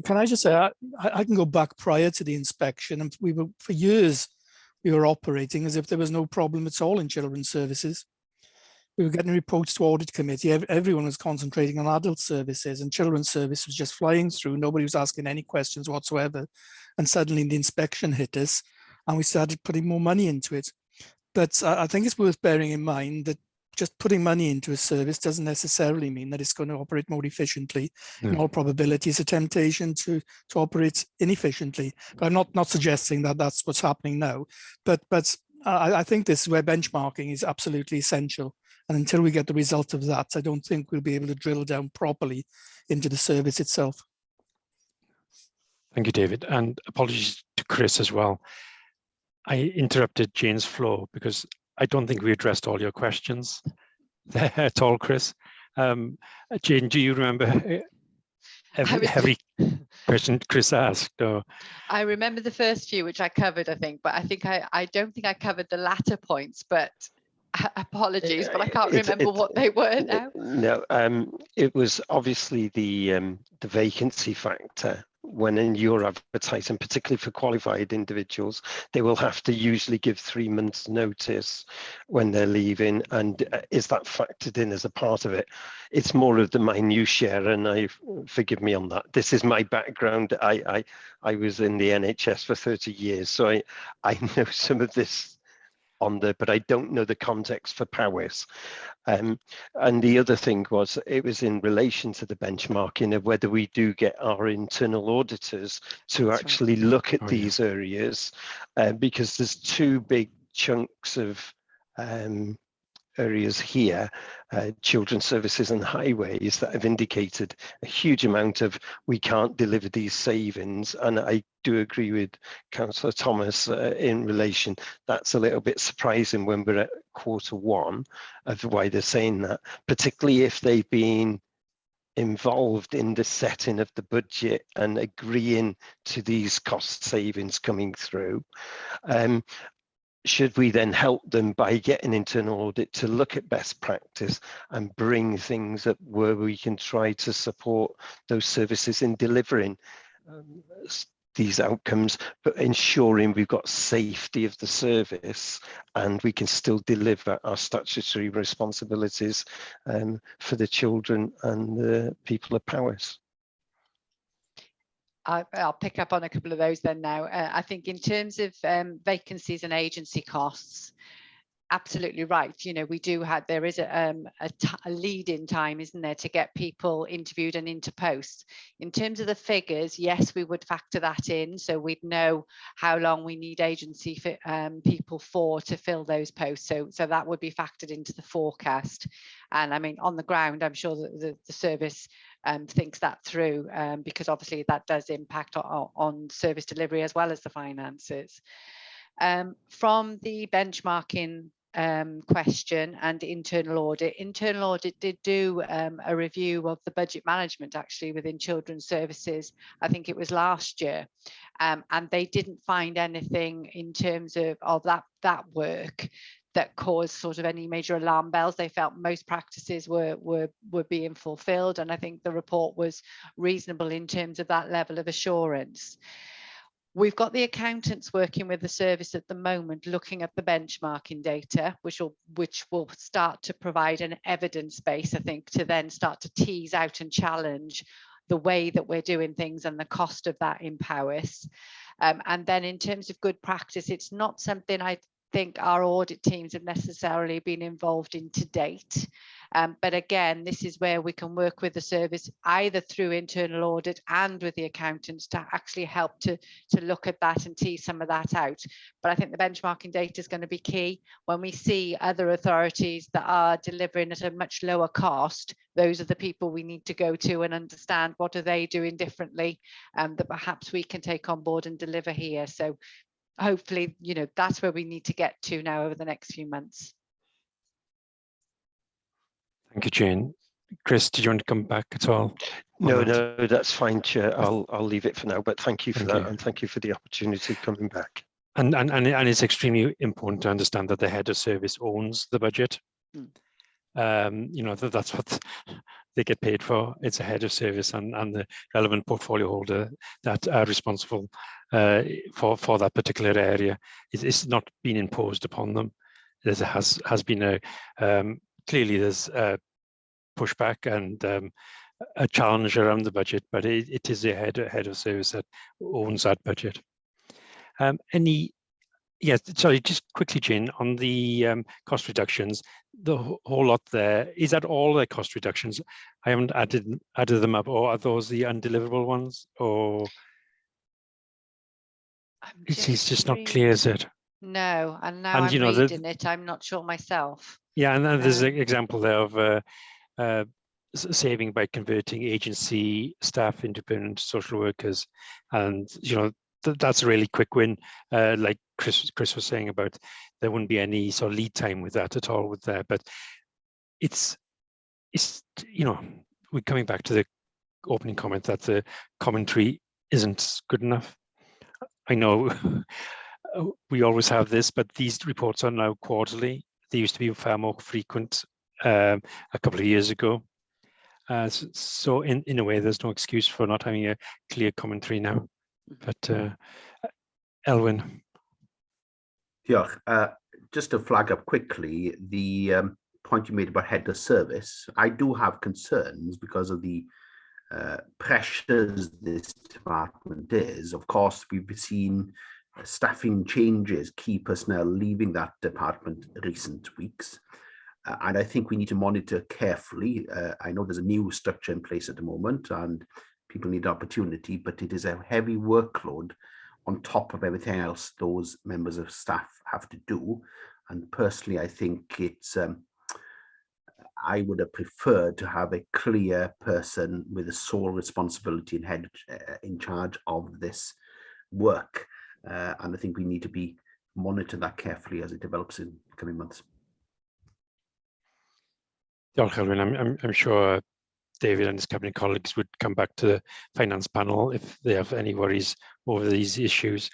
Speaker 6: Can I just say, I can go back prior to the inspection, and for years, we were operating as if there was no problem at all in children's services. We were getting reports to audit committee. Everyone was concentrating on adult services, and children's service was just flying through. Nobody was asking any questions whatsoever. And suddenly the inspection hit us, and we started putting more money into it. But I think it's worth bearing in mind that just putting money into a service doesn't necessarily mean that it's going to operate more efficiently. No. In all probability, it's a temptation to operate inefficiently. But I'm not suggesting that that's what's happening now. But I think this is where benchmarking is absolutely essential. And until we get the result of that, I don't think we'll be able to drill down properly into the service itself.
Speaker 2: Thank you, David. And apologies to Chris as well. I interrupted Jane's flow because I don't think we addressed all your questions there at all, Chris. Jane, do you remember every question Chris asked? Or?
Speaker 7: I remember the first few, which I covered, I think, but I don't think I covered the latter points, but apologies, but I can't remember what they were now.
Speaker 10: No, it was obviously the vacancy factor. When you're advertising, particularly for qualified individuals, they will have to usually give 3 months notice when they're leaving. And is that factored in as a part of it? It's more of the minutiae, and forgive me on that. This is my background. I was in the NHS for 30 years, so I know some of this on there, but I don't know the context for Powys. And the other thing was, it was in relation to the benchmarking of whether we do get our internal auditors to actually look at these areas, because there's two big chunks of areas here, children's services and highways, that have indicated a huge amount of we can't deliver these savings. And I do agree with Councillor Thomas in relation, that's a little bit surprising when we're at Q1 of why they're saying that, particularly if they've been involved in the setting of the budget and agreeing to these cost savings coming through. Should we then help them by getting internal audit to look at best practice and bring things up where we can try to support those services in delivering these outcomes, but ensuring we've got safety of the service and we can still deliver our statutory responsibilities for the children and the people of Powys.
Speaker 7: I'll pick up on a couple of those then now. I think in terms of vacancies and agency costs, absolutely right. You know, we do have, there is a lead in time, isn't there, to get people interviewed and into posts. In terms of the figures, yes, we would factor that in. So we'd know how long we need agency people for to fill those posts. So that would be factored into the forecast. And I mean, on the ground, I'm sure that the service thinks that through, because obviously that does impact on service delivery as well as the finances. From the benchmarking question and internal audit did do a review of the budget management actually within children's services. I think it was last year, and they didn't find anything in terms of that work that caused sort of any major alarm bells. They felt most practices were being fulfilled, and I think the report was reasonable in terms of that level of assurance. We've got the accountants working with the service at the moment, looking at the benchmarking data, which will start to provide an evidence base, I think, to then start to tease out and challenge the way that we're doing things and the cost of that in Powys. And then in terms of good practice, it's not something I think our audit teams have necessarily been involved in to date. But again, this is where we can work with the service either through internal audit and with the accountants to actually help to look at that and tease some of that out. But I think the benchmarking data is going to be key. When we see other authorities that are delivering at a much lower cost, those are the people we need to go to and understand what are they doing differently that perhaps we can take on board and deliver here. So hopefully, you know, that's where we need to get to now over the next few months.
Speaker 2: Thank you, Jane. Chris, did you want to come back at all?
Speaker 10: No, that's fine, Chair. I'll leave it for now, but thank you for that, and thank you for the opportunity of coming back.
Speaker 2: And it's extremely important to understand that the head of service owns the budget. You know, that's what they get paid for. It's a head of service and the relevant portfolio holder that are responsible for that particular area. It's not been imposed upon them. There has been clearly there's a pushback and a challenge around the budget, but it is the head of service that owns that budget. Yes, sorry, just quickly, Jane, on the cost reductions, the whole lot there, is that all the cost reductions? I haven't added them up, or are those the undeliverable ones, or it's just not clear, is it?
Speaker 7: No, and now I'm reading it, I'm not sure myself.
Speaker 2: Yeah, and then there's an example there of saving by converting agency staff into permanent social workers, and you know, that's a really quick win. Like Chris was saying about, there wouldn't be any sort of lead time with that at all with that. But it's we're coming back to the opening comment that the commentary isn't good enough. I know we always have this, but these reports are now quarterly. They used to be far more frequent a couple of years ago. So in a way, there's no excuse for not having a clear commentary now. But Elwyn.
Speaker 3: Yeah, just to flag up quickly, the point you made about head of service, I do have concerns because of the pressures this department is. Of course, we've seen staffing changes, key personnel leaving that department recent weeks. And I think we need to monitor carefully. I know there's a new structure in place at the moment and people need opportunity, but it is a heavy workload on top of everything else those members of staff have to do. And personally, I think it's, I would have preferred to have a clear person with a sole responsibility and head in charge of this work. And I think we need to monitor that carefully as it develops in coming months.
Speaker 2: I'm sure David and his cabinet colleagues would come back to the finance panel if they have any worries over these issues.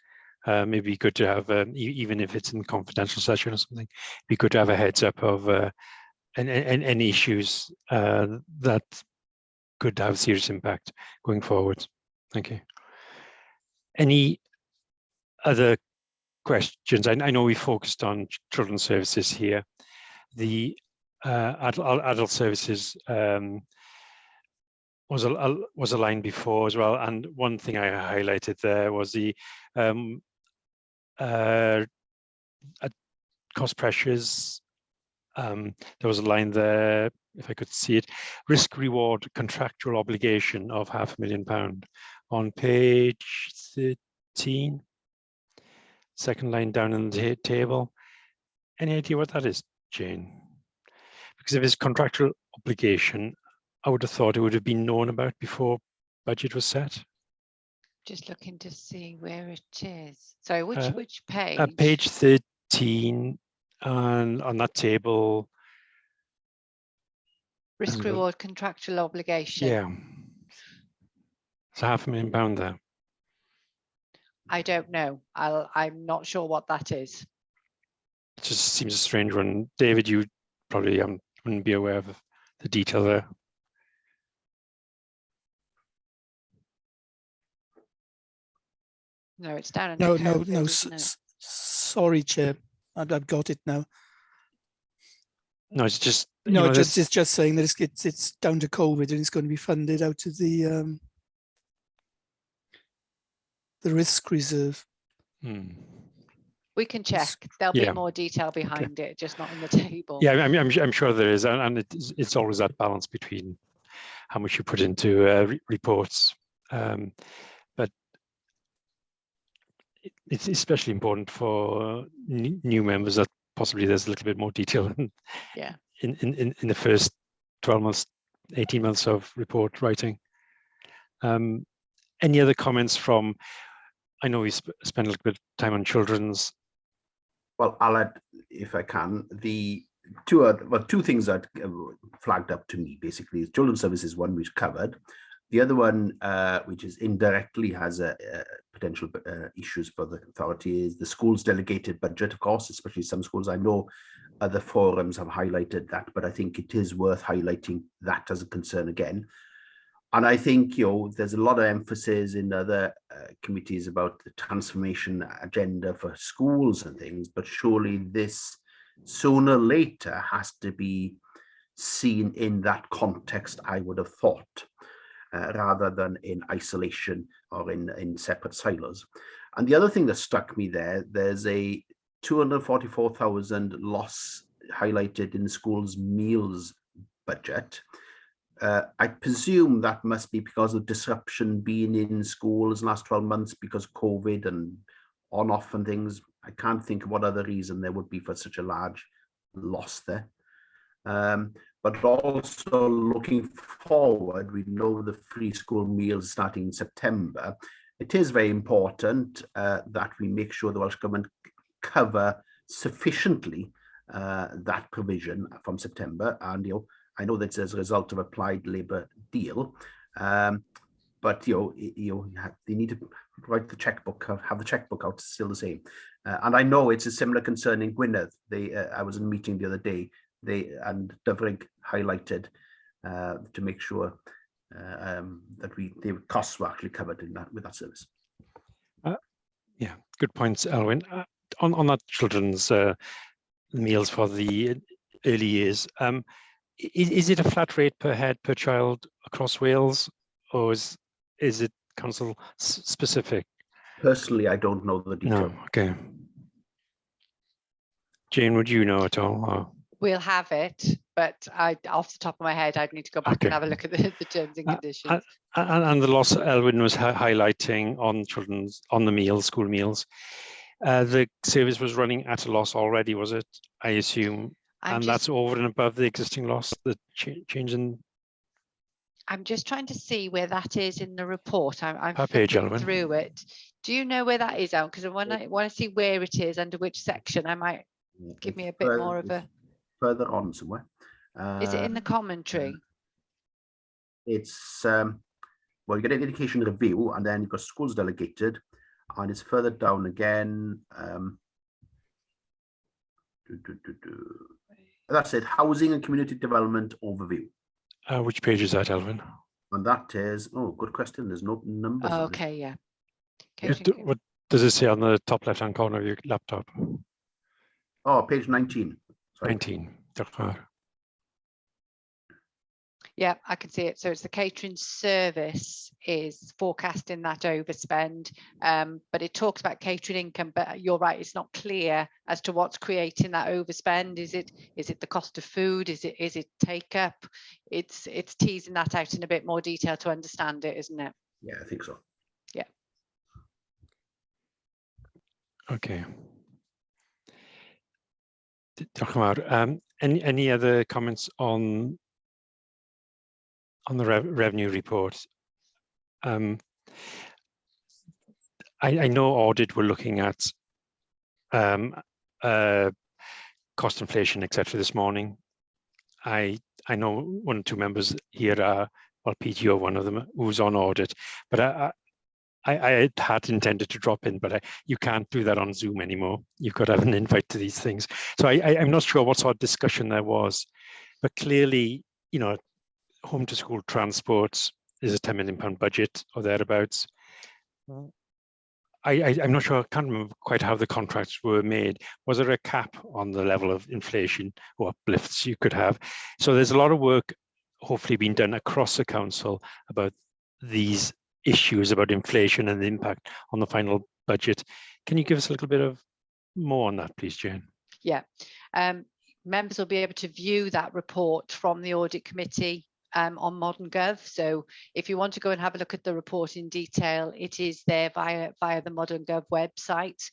Speaker 2: Maybe good to have, even if it's in confidential session or something, be good to have a heads up of any issues that could have serious impact going forward. Thank you. Any other questions? I know we focused on children's services here. The adult services was a line before as well, and one thing I highlighted there was the cost pressures. There was a line there, if I could see it, risk reward contractual obligation of £500,000 on page 13, second line down in the table. Any idea what that is, Jane? Because if it's contractual obligation, I would have thought it would have been known about before budget was set.
Speaker 7: Just looking to see where it is. Sorry, which page?
Speaker 2: Page 13, and on that table.
Speaker 7: Risk reward contractual obligation.
Speaker 2: Yeah. It's £500,000 there.
Speaker 7: I don't know. I'm not sure what that is.
Speaker 2: It just seems a strange one. David, you probably wouldn't be aware of the detail there.
Speaker 7: No, it's down in
Speaker 6: No,
Speaker 7: the code field, isn't it?
Speaker 6: Sorry, Chair. I've got it now.
Speaker 2: No, it's just
Speaker 6: it's just saying that it's down to COVID and it's going to be funded out of the risk reserve.
Speaker 7: We can check. There'll be more detail behind it, just not in the table.
Speaker 2: Yeah, I'm sure there is, and it's always that balance between how much you put into reports, but it's especially important for new members that possibly there's a little bit more detail in the first 12 months, 18 months of report writing. Any other comments from? I know we spent a little bit of time on children's.
Speaker 3: Well, I'll add, if I can, the two things that flagged up to me basically is children's services, one which covered. The other one, which is indirectly has a potential issues for the authority, is the school's delegated budget, of course, especially some schools. I know other forums have highlighted that, but I think it is worth highlighting that as a concern again. And I think, there's a lot of emphasis in other committees about the transformation agenda for schools and things, but surely this sooner or later has to be seen in that context, I would have thought, rather than in isolation or in separate silos. And the other thing that struck me there's a 244,000 loss highlighted in the school's meals budget. I presume that must be because of disruption being in schools in the last 12 months because of COVID and on-off and things. I can't think of what other reason there would be for such a large loss there. But also looking forward, we know the free school meals starting in September. it is very important that we make sure the Welsh Government cover sufficiently that provision from September. And I know that's as a result of applied Labour deal, but they need to write the checkbook, have the checkbook out still the same. And I know it's a similar concern in Gwynedd. I was in a meeting the other day. And Dyfrig highlighted to make sure that the costs were actually covered in that with that service.
Speaker 2: Yeah, good points, Elwyn. On that children's meals for the early years, is it a flat rate per head per child across Wales, or is it council specific?
Speaker 3: Personally, I don't know the detail.
Speaker 2: No, okay. Jane, would you know at all? Or?
Speaker 7: We'll have it, but off the top of my head, I'd need to go back and have a look at the terms and conditions.
Speaker 2: And the loss Elwyn was highlighting on the meals, school meals. The service was running at a loss already, was it? I assume, that's over and above the existing loss. The change in.
Speaker 7: I'm just trying to see where that is in the report. I'm
Speaker 2: page,
Speaker 7: flicking through it. Do you know where that is out? Because I want to see where it is, under which section. I might give me a bit more of a.
Speaker 3: Further on somewhere.
Speaker 7: Is it in the commentary?
Speaker 3: It's well, you get an education review, and then you've got schools delegated, and it's further down again. That's it. Housing and community development overview.
Speaker 2: Which page is that, Elwyn?
Speaker 3: And that is, good question. There's no numbers.
Speaker 7: Oh, okay, yeah.
Speaker 2: What does it say on the top left-hand corner of your laptop?
Speaker 3: Oh, page 19. Sorry.
Speaker 2: 19.
Speaker 7: Yeah, I can see it. So it's the catering service is forecasting that overspend, but it talks about catering income. But you're right, it's not clear as to what's creating that overspend. Is it the cost of food? Is it take up? It's teasing that out in a bit more detail to understand it, isn't it?
Speaker 3: Yeah, I think so.
Speaker 7: Yeah.
Speaker 2: Okay. Any other comments on the revenue report? I know audit we're looking at cost inflation, etc. this morning. I know one or two members here are, well, PTO, one of them, who's on audit, but I had intended to drop in, but you can't do that on Zoom anymore. You've got to have an invite to these things. So I'm not sure what sort of discussion there was, but clearly, home to school transport is a £10 million budget or thereabouts. I'm not sure, I can't remember quite how the contracts were made. Was there a cap on the level of inflation or uplifts you could have? So there's a lot of work hopefully being done across the council about these issues about inflation and the impact on the final budget. Can you give us a little bit of more on that, please, Jane?
Speaker 7: Yeah, members will be able to view that report from the audit committee on Modern Gov. So if you want to go and have a look at the report in detail, it is there via the Modern Gov website.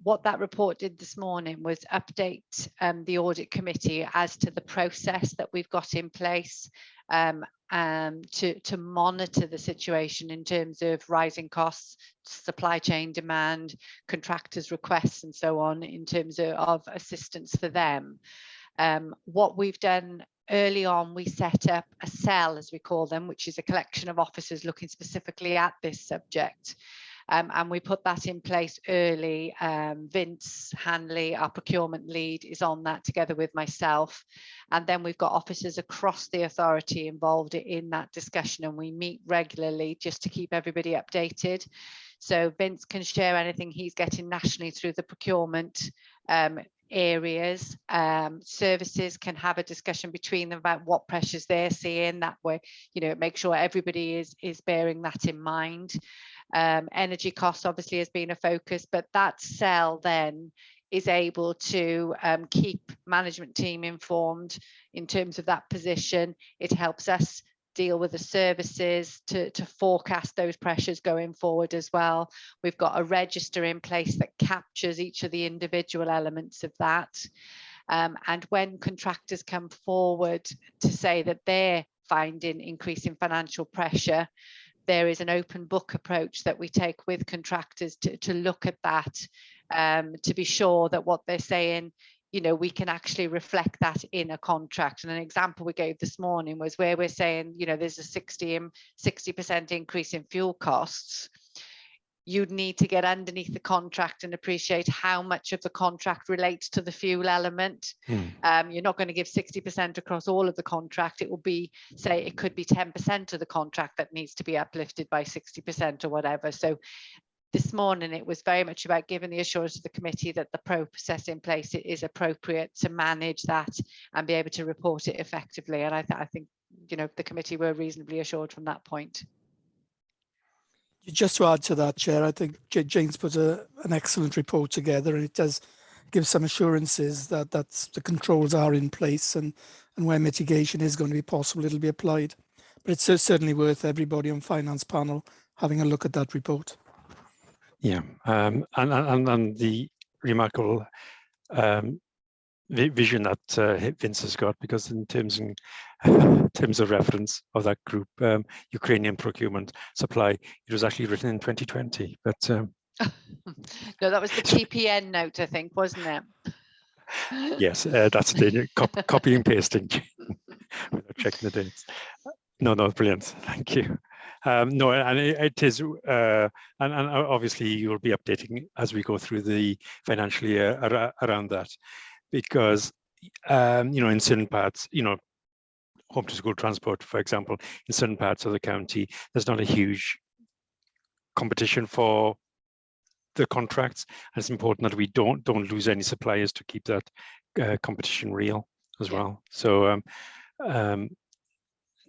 Speaker 7: What that report did this morning was update the audit committee as to the process that we've got in place to monitor the situation in terms of rising costs, supply chain demand, contractors' requests, and so on, in terms of assistance for them. What we've done early on, we set up a cell, as we call them, which is a collection of officers looking specifically at this subject. And we put that in place early. Vince Hanley, our procurement lead, is on that together with myself. And then we've got officers across the authority involved in that discussion, and we meet regularly just to keep everybody updated. So Vince can share anything he's getting nationally through the procurement areas. Services can have a discussion between them about what pressures they're seeing. That way, make sure everybody is bearing that in mind. Energy costs obviously has been a focus, but that cell then is able to keep management team informed in terms of that position. It helps us deal with the services to forecast those pressures going forward as well. We've got a register in place that captures each of the individual elements of that. And when contractors come forward to say that they're finding increasing financial pressure, there is an open book approach that we take with contractors to look at that, to be sure that what they're saying, you know, we can actually reflect that in a contract. And an example we gave this morning was where we're saying, you know, there's a 60% increase in fuel costs. You'd need to get underneath the contract and appreciate how much of the contract relates to the fuel element. You're not going to give 60% across all of the contract. It will be, say, it could be 10% of the contract that needs to be uplifted by 60% or whatever. So this morning, it was very much about giving the assurance to the committee that the process in place is appropriate to manage that and be able to report it effectively. And I think, you know, the committee were reasonably assured from that point.
Speaker 6: Just to add to that, Chair, I think Jane's put an excellent report together, and it does give some assurances that the controls are in place, and where mitigation is going to be possible, it'll be applied. But it's certainly worth everybody on Finance Panel having a look at that report.
Speaker 2: Yeah, and the remarkable vision that Vince has got, because in terms of reference of that group, Ukrainian procurement supply, it was actually written in 2020. But
Speaker 7: no, that was the TPN note, I think, wasn't it?
Speaker 2: Yes, that's the copy and pasting without checking the dates. No, brilliant. Thank you. No, and it is, and obviously you'll be updating as we go through the financial year around that, because you know, in certain parts, you know, home to school transport, for example, in certain parts of the county, there's not a huge competition for the contracts, and it's important that we don't lose any suppliers to keep that competition real as well. So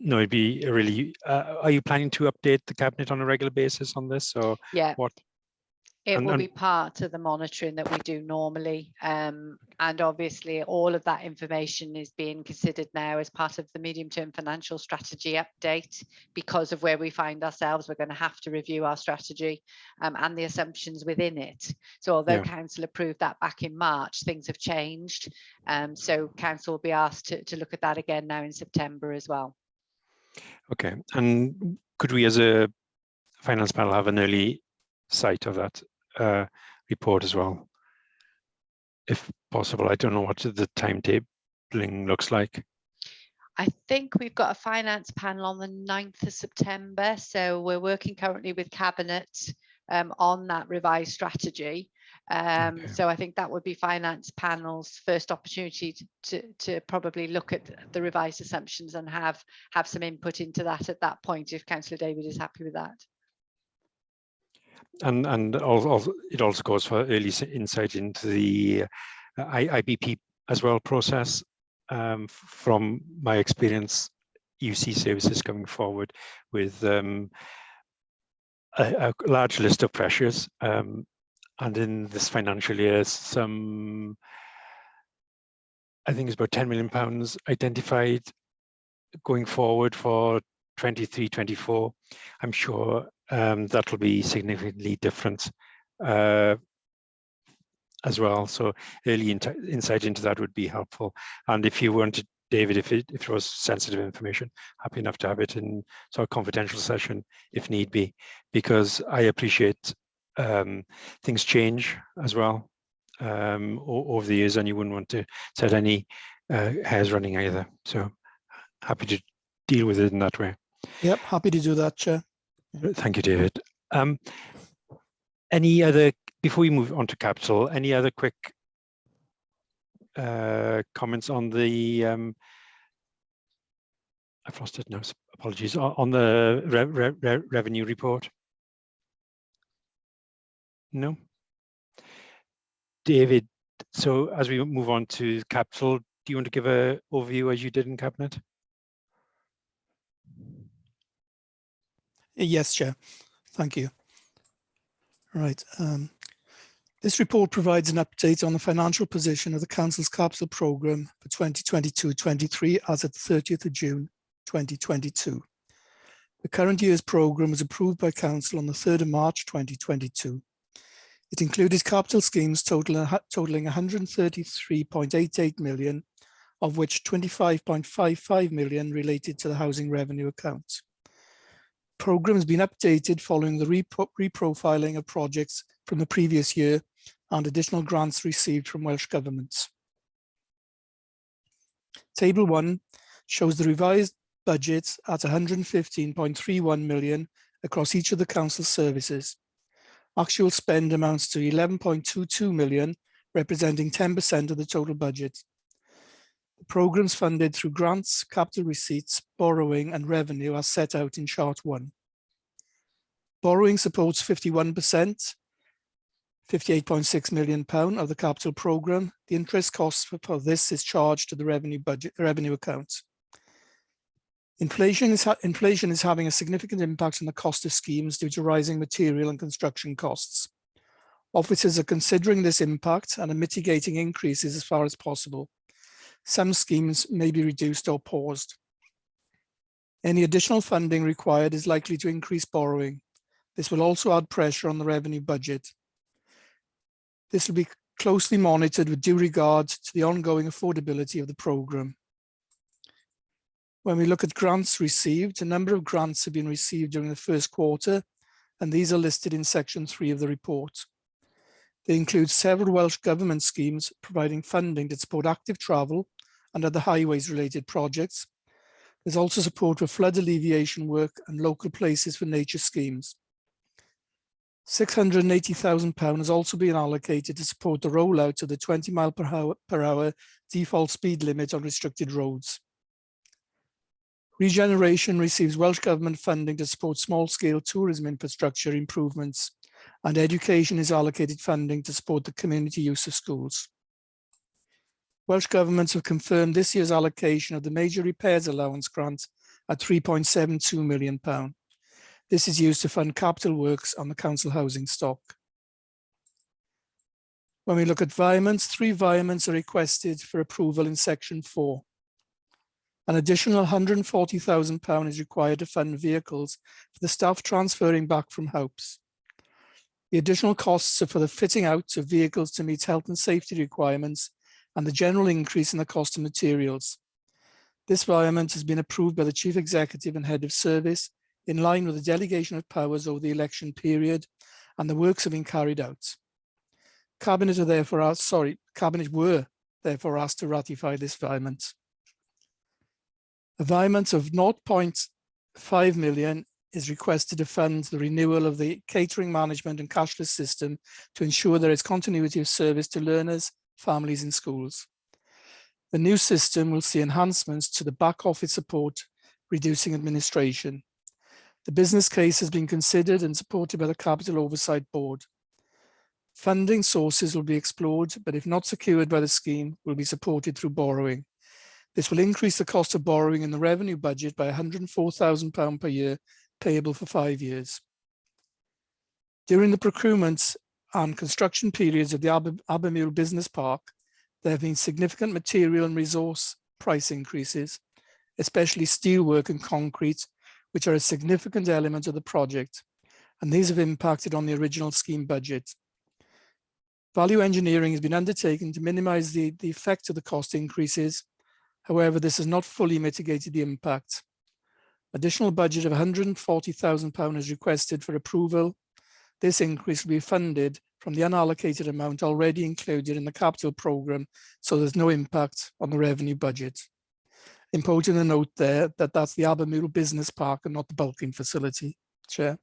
Speaker 2: no, it'd be really, are you planning to update the cabinet on a regular basis on this, or what?
Speaker 7: It will be part of the monitoring that we do normally, and obviously all of that information is being considered now as part of the medium-term financial strategy update. Because of where we find ourselves, we're going to have to review our strategy and the assumptions within it. So although Council approved that back in March, things have changed. So Council will be asked to look at that again now in September as well.
Speaker 2: Okay, and could we as a Finance Panel have an early sight of that report as well, if possible? I don't know what the timetabling looks like.
Speaker 7: I think we've got a Finance Panel on the 9th of September, so we're working currently with Cabinet on that revised strategy. So I think that would be Finance Panel's first opportunity to probably look at the revised assumptions and have some input into that at that point, if Councillor David is happy with that. And
Speaker 2: also, it also goes for early insight into the IBP as well process. From my experience, UC services coming forward with a large list of pressures, and in this financial year, some, I think it's about £10 million identified going forward for 23-24. I'm sure that will be significantly different as well. So early insight into that would be helpful. And if you wanted, David, if it was sensitive information, happy enough to have it in sort of confidential session if need be, because I appreciate things change as well over the years, and you wouldn't want to set any hairs running either. So happy to deal with it in that way.
Speaker 6: Yep, happy to do that, Chair.
Speaker 2: Thank you, David. Any other, before we move on to capital, any other quick comments on the, I've lost it now, apologies, on the revenue report? No? David, so as we move on to capital, do you want to give an overview as you did in Cabinet?
Speaker 6: Yes, Chair. Thank you. Right. This report provides an update on the financial position of the Council's capital programme for 2022-23 as at 30th of June 2022. The current year's programme was approved by Council on the 3rd of March 2022. It included capital schemes totaling 133.88 million, of which 25.55 million related to the housing revenue account. programme has been updated following the reprofiling of projects from the previous year and additional grants received from Welsh Government. Table 1 shows the revised budget at 115.31 million across each of the council services. Actual spend amounts to 11.22 million, representing 10% of the total budget. The programmes funded through grants, capital receipts, borrowing and revenue are set out in chart 1. Borrowing supports 51%, £58.6 million of the capital programme. The interest cost for this is charged to the revenue account. Inflation is having a significant impact on the cost of schemes due to rising material and construction costs. Officers are considering this impact and are mitigating increases as far as possible. Some schemes may be reduced or paused. Any additional funding required is likely to increase borrowing. This will also add pressure on the revenue budget. This will be closely monitored with due regard to the ongoing affordability of the programme. When we look at grants received, a number of grants have been received during the first quarter, and these are listed in section 3 of the report. They include several Welsh Government schemes providing funding to support active travel and other highways related projects. There's also support for flood alleviation work and local places for nature schemes. £680,000 has also been allocated to support the rollout of the 20 mph default speed limit on restricted roads. Regeneration receives Welsh Government funding to support small-scale tourism infrastructure improvements, and education is allocated funding to support the community use of schools. Welsh Governments have confirmed this year's allocation of the Major Repairs Allowance grant at £3.72 million. This is used to fund capital works on the council housing stock. When we look at environments, 3 environments are requested for approval in section 4. An additional £140,000 is required to fund vehicles for the staff transferring back from HOPES. The additional costs are for the fitting out of vehicles to meet health and safety requirements and the general increase in the cost of materials. This environment has been approved by the Chief Executive and Head of Service in line with the delegation of powers over the election period, and the works have been carried out. Cabinet were therefore asked to ratify this environment. Environment of 0.5 million is requested to fund the renewal of the catering management and cashless system to ensure there is continuity of service to learners, families and schools. The new system will see enhancements to the back office support, reducing administration. The business case has been considered and supported by the Capital Oversight Board. Funding sources will be explored, but if not secured by the scheme, will be supported through borrowing. This will increase the cost of borrowing in the revenue budget by £104,000 per year, payable for 5 years. During the procurement and construction periods of the Abermule Business Park, there have been significant material and resource price increases, especially steelwork and concrete, which are a significant element of the project, and these have impacted on the original scheme budget. Value engineering has been undertaken to minimise the effect of the cost increases. However, this has not fully mitigated the impact. Additional budget of £140,000 is requested for approval. This increase will be funded from the unallocated amount already included in the capital programme, so there's no impact on the revenue budget. Important to note there that that's the Abermule Business Park and not the bulking facility, Chair.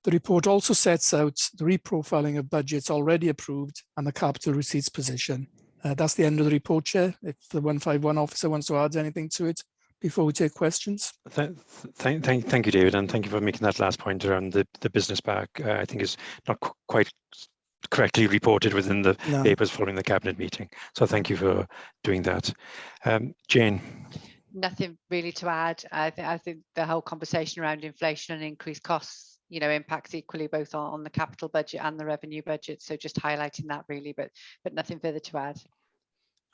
Speaker 6: The report also sets out the reprofiling of budgets already approved and the capital receipts position. That's the end of the report, Chair. If the 151 officer wants to add anything to it before we take questions.
Speaker 2: Thank you, David, and thank you for making that last point around the business park. I think is not quite correctly reported within the papers following the cabinet meeting. So thank you for doing that. Jane.
Speaker 7: Nothing really to add. I think the whole conversation around inflation and increased costs, impacts equally both on the capital budget and the revenue budget. So just highlighting that really, but nothing further to add.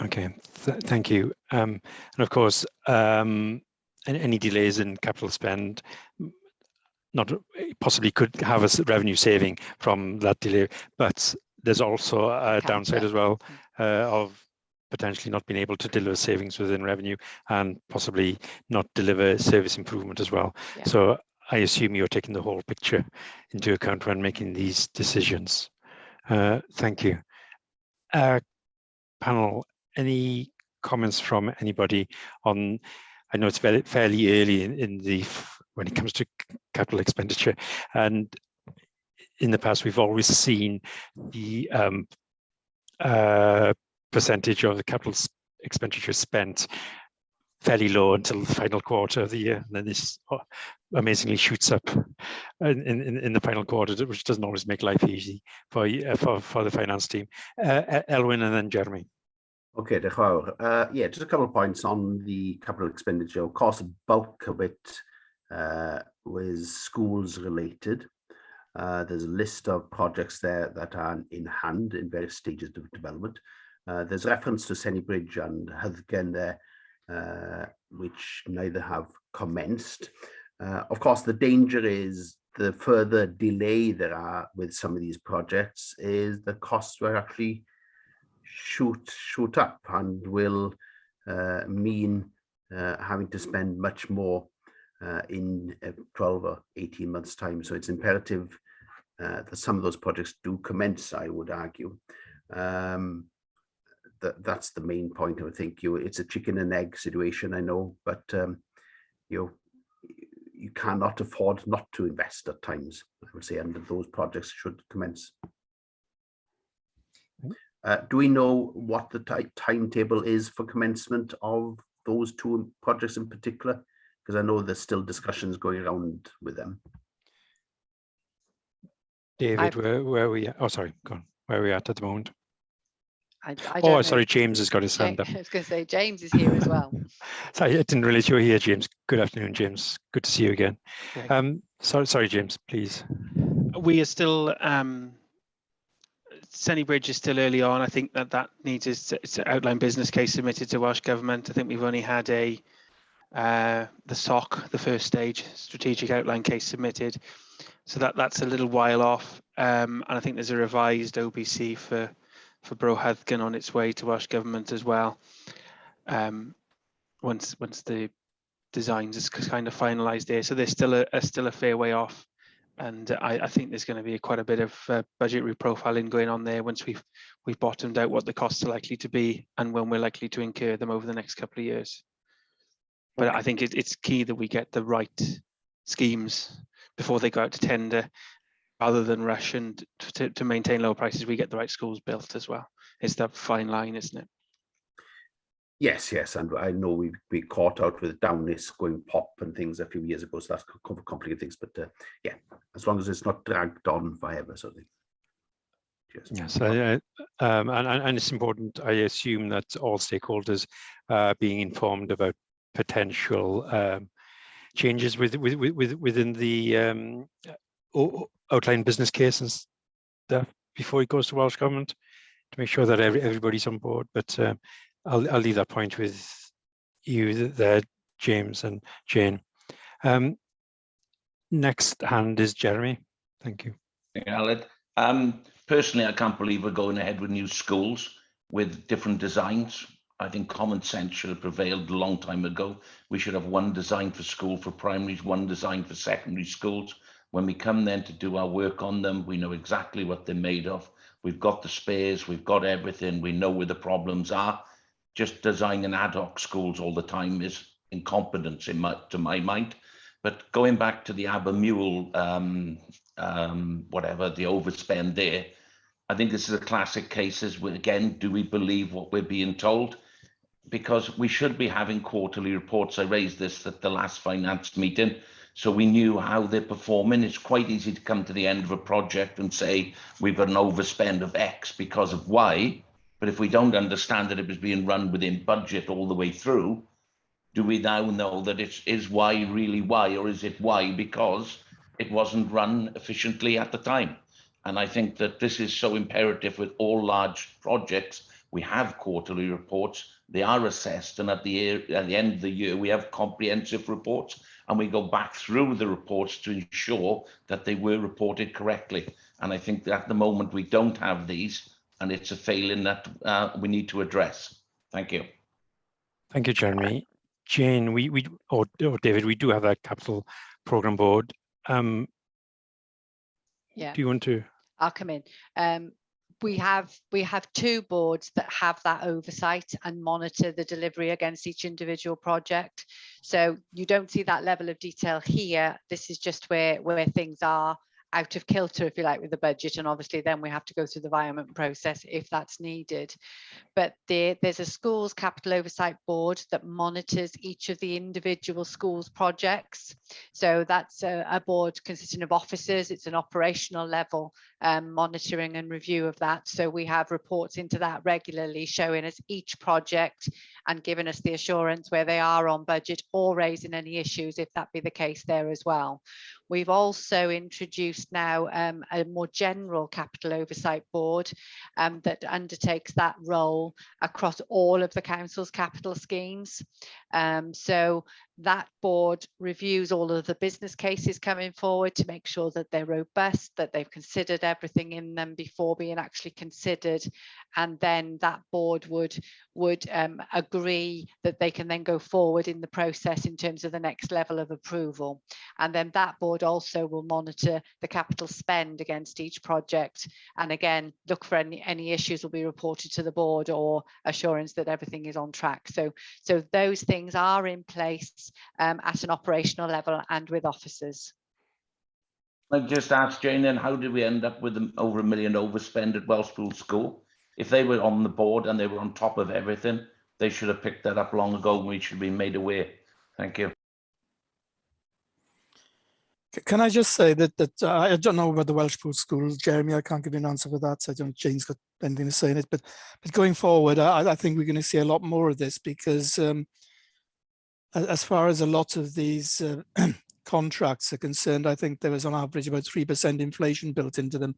Speaker 2: Okay, thank you. And of course, any delays in capital spend not possibly could have a revenue saving from that delay, but there's also a downside as well of potentially not being able to deliver savings within revenue and possibly not deliver service improvement as well. Yeah. So I assume you're taking the whole picture into account when making these decisions. Thank you. Panel, any comments from anybody on, I know it's fairly early in the, when it comes to capital expenditure, and in the past we've always seen the percentage of the capital expenditure spent fairly low until the final quarter of the year, and then this amazingly shoots up in the final quarter, which doesn't always make life easy for the finance team. Elwyn and then Jeremy.
Speaker 3: Okay, yeah, just a couple of points on the capital expenditure. Of course, the bulk of it was schools related. There's a list of projects there that are in hand in various stages of development. There's reference to Sennybridge and Hyddgen there, which neither have commenced. Of course, the danger is the further delay there are with some of these projects is the costs will actually shoot up and will mean having to spend much more in 12 or 18 months time. So it's imperative that some of those projects do commence, I would argue. That's the main point. I think it's a chicken and egg situation, I know, but you cannot afford not to invest at times, I would say, and those projects should commence. Do we know what the timetable is for commencement of those two projects in particular? Because I know there's still discussions going around with them.
Speaker 2: David, where are we at? Oh, sorry, go on. Where are we at the moment?
Speaker 7: I
Speaker 2: Oh, sorry, James has got his hand up.
Speaker 7: I was going to say, James is here as well.
Speaker 2: Sorry, I didn't realize you were here, James. Good afternoon, James. Good to see you again.
Speaker 11: Yeah.
Speaker 2: Sorry, James, please.
Speaker 11: We are still, Sennybridge is still early on. I think that needs its outline business case submitted to Welsh Government. I think we've only had the SOC, the first stage strategic outline case submitted. So that's a little while off. And I think there's a revised OBC for Bro Hyddgen on its way to Welsh Government as well. Once the designs is kind of finalised there, so there's still a fair way off, and I think there's going to be quite a bit of budget reprofiling going on there once we've bottomed out what the costs are likely to be and when we're likely to incur them over the next couple of years. But I think it's key that we get the right schemes before they go out to tender, rather than rush and to maintain low prices. We get the right schools built as well. It's that fine line, isn't it?
Speaker 3: Yes, and I know we caught out with Downis going pop and things a few years ago, so that's complicated things. But yeah, as long as it's not dragged on forever, sort of thing.
Speaker 2: Yes, and it's important. I assume that all stakeholders are being informed about potential changes within the outline business case and stuff before it goes to Welsh Government, to make sure that everybody's on board. But I'll leave that point with you there, James and Jane. Next hand is Jeremy. Thank you.
Speaker 8: Aled. Personally, I can't believe we're going ahead with new schools with different designs. I think common sense should have prevailed a long time ago. We should have one design for school for primaries, one design for secondary schools. When we come then to do our work on them, we know exactly what they're made of. We've got the spares, we've got everything, we know where the problems are. Just designing ad hoc schools all the time is incompetence to my mind. But going back to the Abermule, whatever, the overspend there, I think this is a classic case. Again, do we believe what we're being told? Because we should be having quarterly reports. I raised this at the last finance meeting, so we knew how they're performing. It's quite easy to come to the end of a project and say we've got an overspend of X because of Y, but if we don't understand that it was being run within budget all the way through, do we now know that it is Y really Y, or is it Y because it wasn't run efficiently at the time? And I think that this is so imperative with all large projects. We have quarterly reports, they are assessed, and at the end of the year, we have comprehensive reports, and we go back through the reports to ensure that they were reported correctly. And I think that at the moment we don't have these, and it's a failing that we need to address. Thank you.
Speaker 2: Thank you, Jeremy. Jane, or David, we do have that capital program board.
Speaker 7: Yeah,
Speaker 2: Do you want to?
Speaker 7: I'll come in. We have two boards that have that oversight and monitor the delivery against each individual project. So you don't see that level of detail here. This is just where things are out of kilter, if you like, with the budget, and obviously then we have to go through the environment process if that's needed. But there's a schools capital oversight board that monitors each of the individual schools projects. So that's a board consisting of officers. It's an operational level monitoring and review of that. So we have reports into that regularly, showing us each project and giving us the assurance where they are on budget or raising any issues if that be the case there as well. We've also introduced now a more general capital oversight board that undertakes that role across all of the council's capital schemes. So that board reviews all of the business cases coming forward to make sure that they're robust, that they've considered everything in them before being actually considered, and then that board would agree that they can then go forward in the process in terms of the next level of approval. And then that board also will monitor the capital spend against each project, and again look for any issues will be reported to the board or assurance that everything is on track. So those things are in place at an operational level and with officers.
Speaker 8: I just asked Jane, then how did we end up with over £1 million overspend at Welshpool School? If they were on the board and they were on top of everything, they should have picked that up long ago and we should be made aware. Thank you.
Speaker 6: Can I just say that I don't know about the Welshpool School, Jeremy, I can't give you an answer for that. So I don't know if Jane's got anything to say in it, but going forward, I think we're going to see a lot more of this because as far as a lot of these contracts are concerned, I think there was on average about 3% inflation built into them.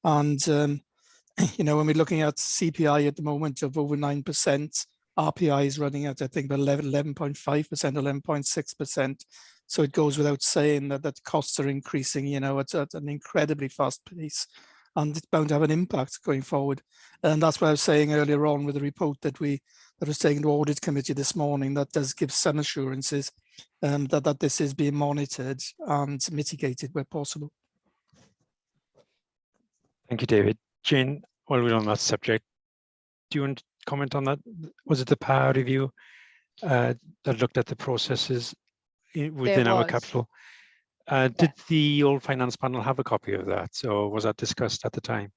Speaker 6: And, you know, when we're looking at CPI at the moment of over 9%, RPI is running at, I think, about 11.5%, 11.6%. So it goes without saying that costs are increasing, you know, at an incredibly fast pace, and it's bound to have an impact going forward. And that's what I was saying earlier on with the report that was taken to audit committee this morning, that does give some assurances that this is being monitored and mitigated where possible.
Speaker 2: Thank you, David. Jane, while we're on that subject, do you want to comment on that? Was it the power review that looked at the processes within our capital? Did the old finance panel have a copy of that? So was that discussed at the time?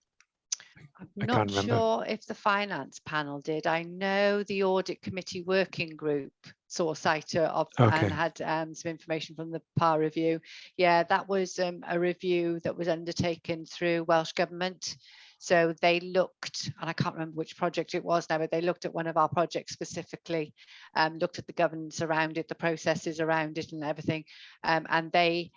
Speaker 7: I'm not sure if the finance panel did. I know the audit committee working group saw sight of and had some information from the PAR review. Yeah, that was a review that was undertaken through Welsh Government. So they looked, and I can't remember which project it was now, but they looked at one of our projects specifically, looked at the governance around it, the processes around it and everything. And they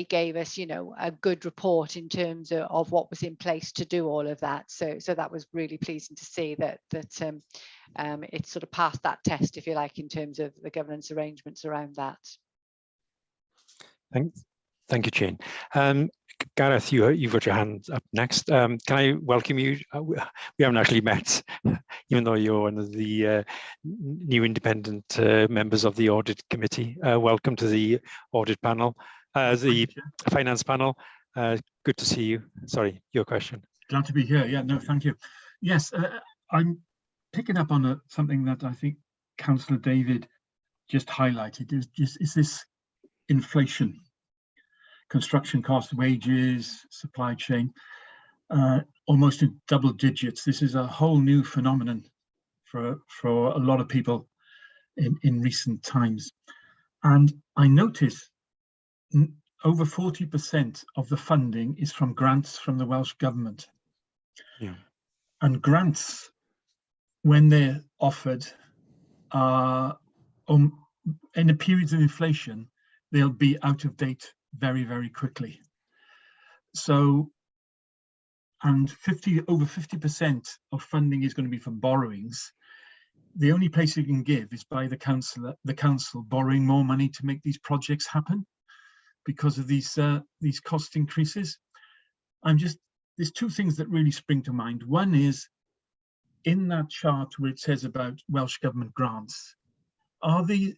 Speaker 7: gave us, you know, a good report in terms of what was in place to do all of that. So that was really pleasing to see that it sort of passed that test, if you like, in terms of the governance arrangements around that.
Speaker 2: Thank you, Jane. Gareth, you've got your hand up next. Can I welcome you? We haven't actually met, even though you're one of the new independent members of the audit committee. Welcome to the audit panel, the finance panel. Good to see you. Sorry, your question.
Speaker 12: Glad to be here. Yeah, no, thank you. Yes, I'm picking up on something that I think Councillor David just highlighted. Is this inflation? Construction costs, wages, supply chain, almost in double digits. This is a whole new phenomenon for a lot of people in recent times. And I notice over 40% of the funding is from grants from the Welsh Government.
Speaker 2: Yeah. And
Speaker 12: grants, when they're offered, are in the periods of inflation, they'll be out of date very, very quickly. So, and over 50% of funding is going to be from borrowings. The only place you can give is by the council borrowing more money to make these projects happen because of these cost increases. There's two things that really spring to mind. One is in that chart where it says about Welsh Government grants, are the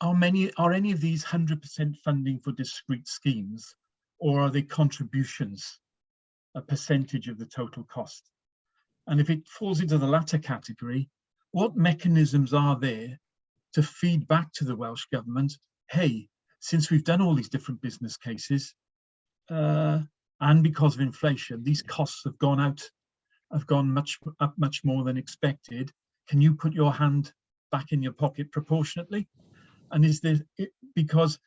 Speaker 12: are any of these 100% funding for discrete schemes, or are they contributions, a percentage of the total cost? And if it falls into the latter category, what mechanisms are there to feed back to the Welsh Government, hey, since we've done all these different business cases, and because of inflation, these costs have gone up much more than expected. Can you put your hand back in your pocket proportionately? And is there, because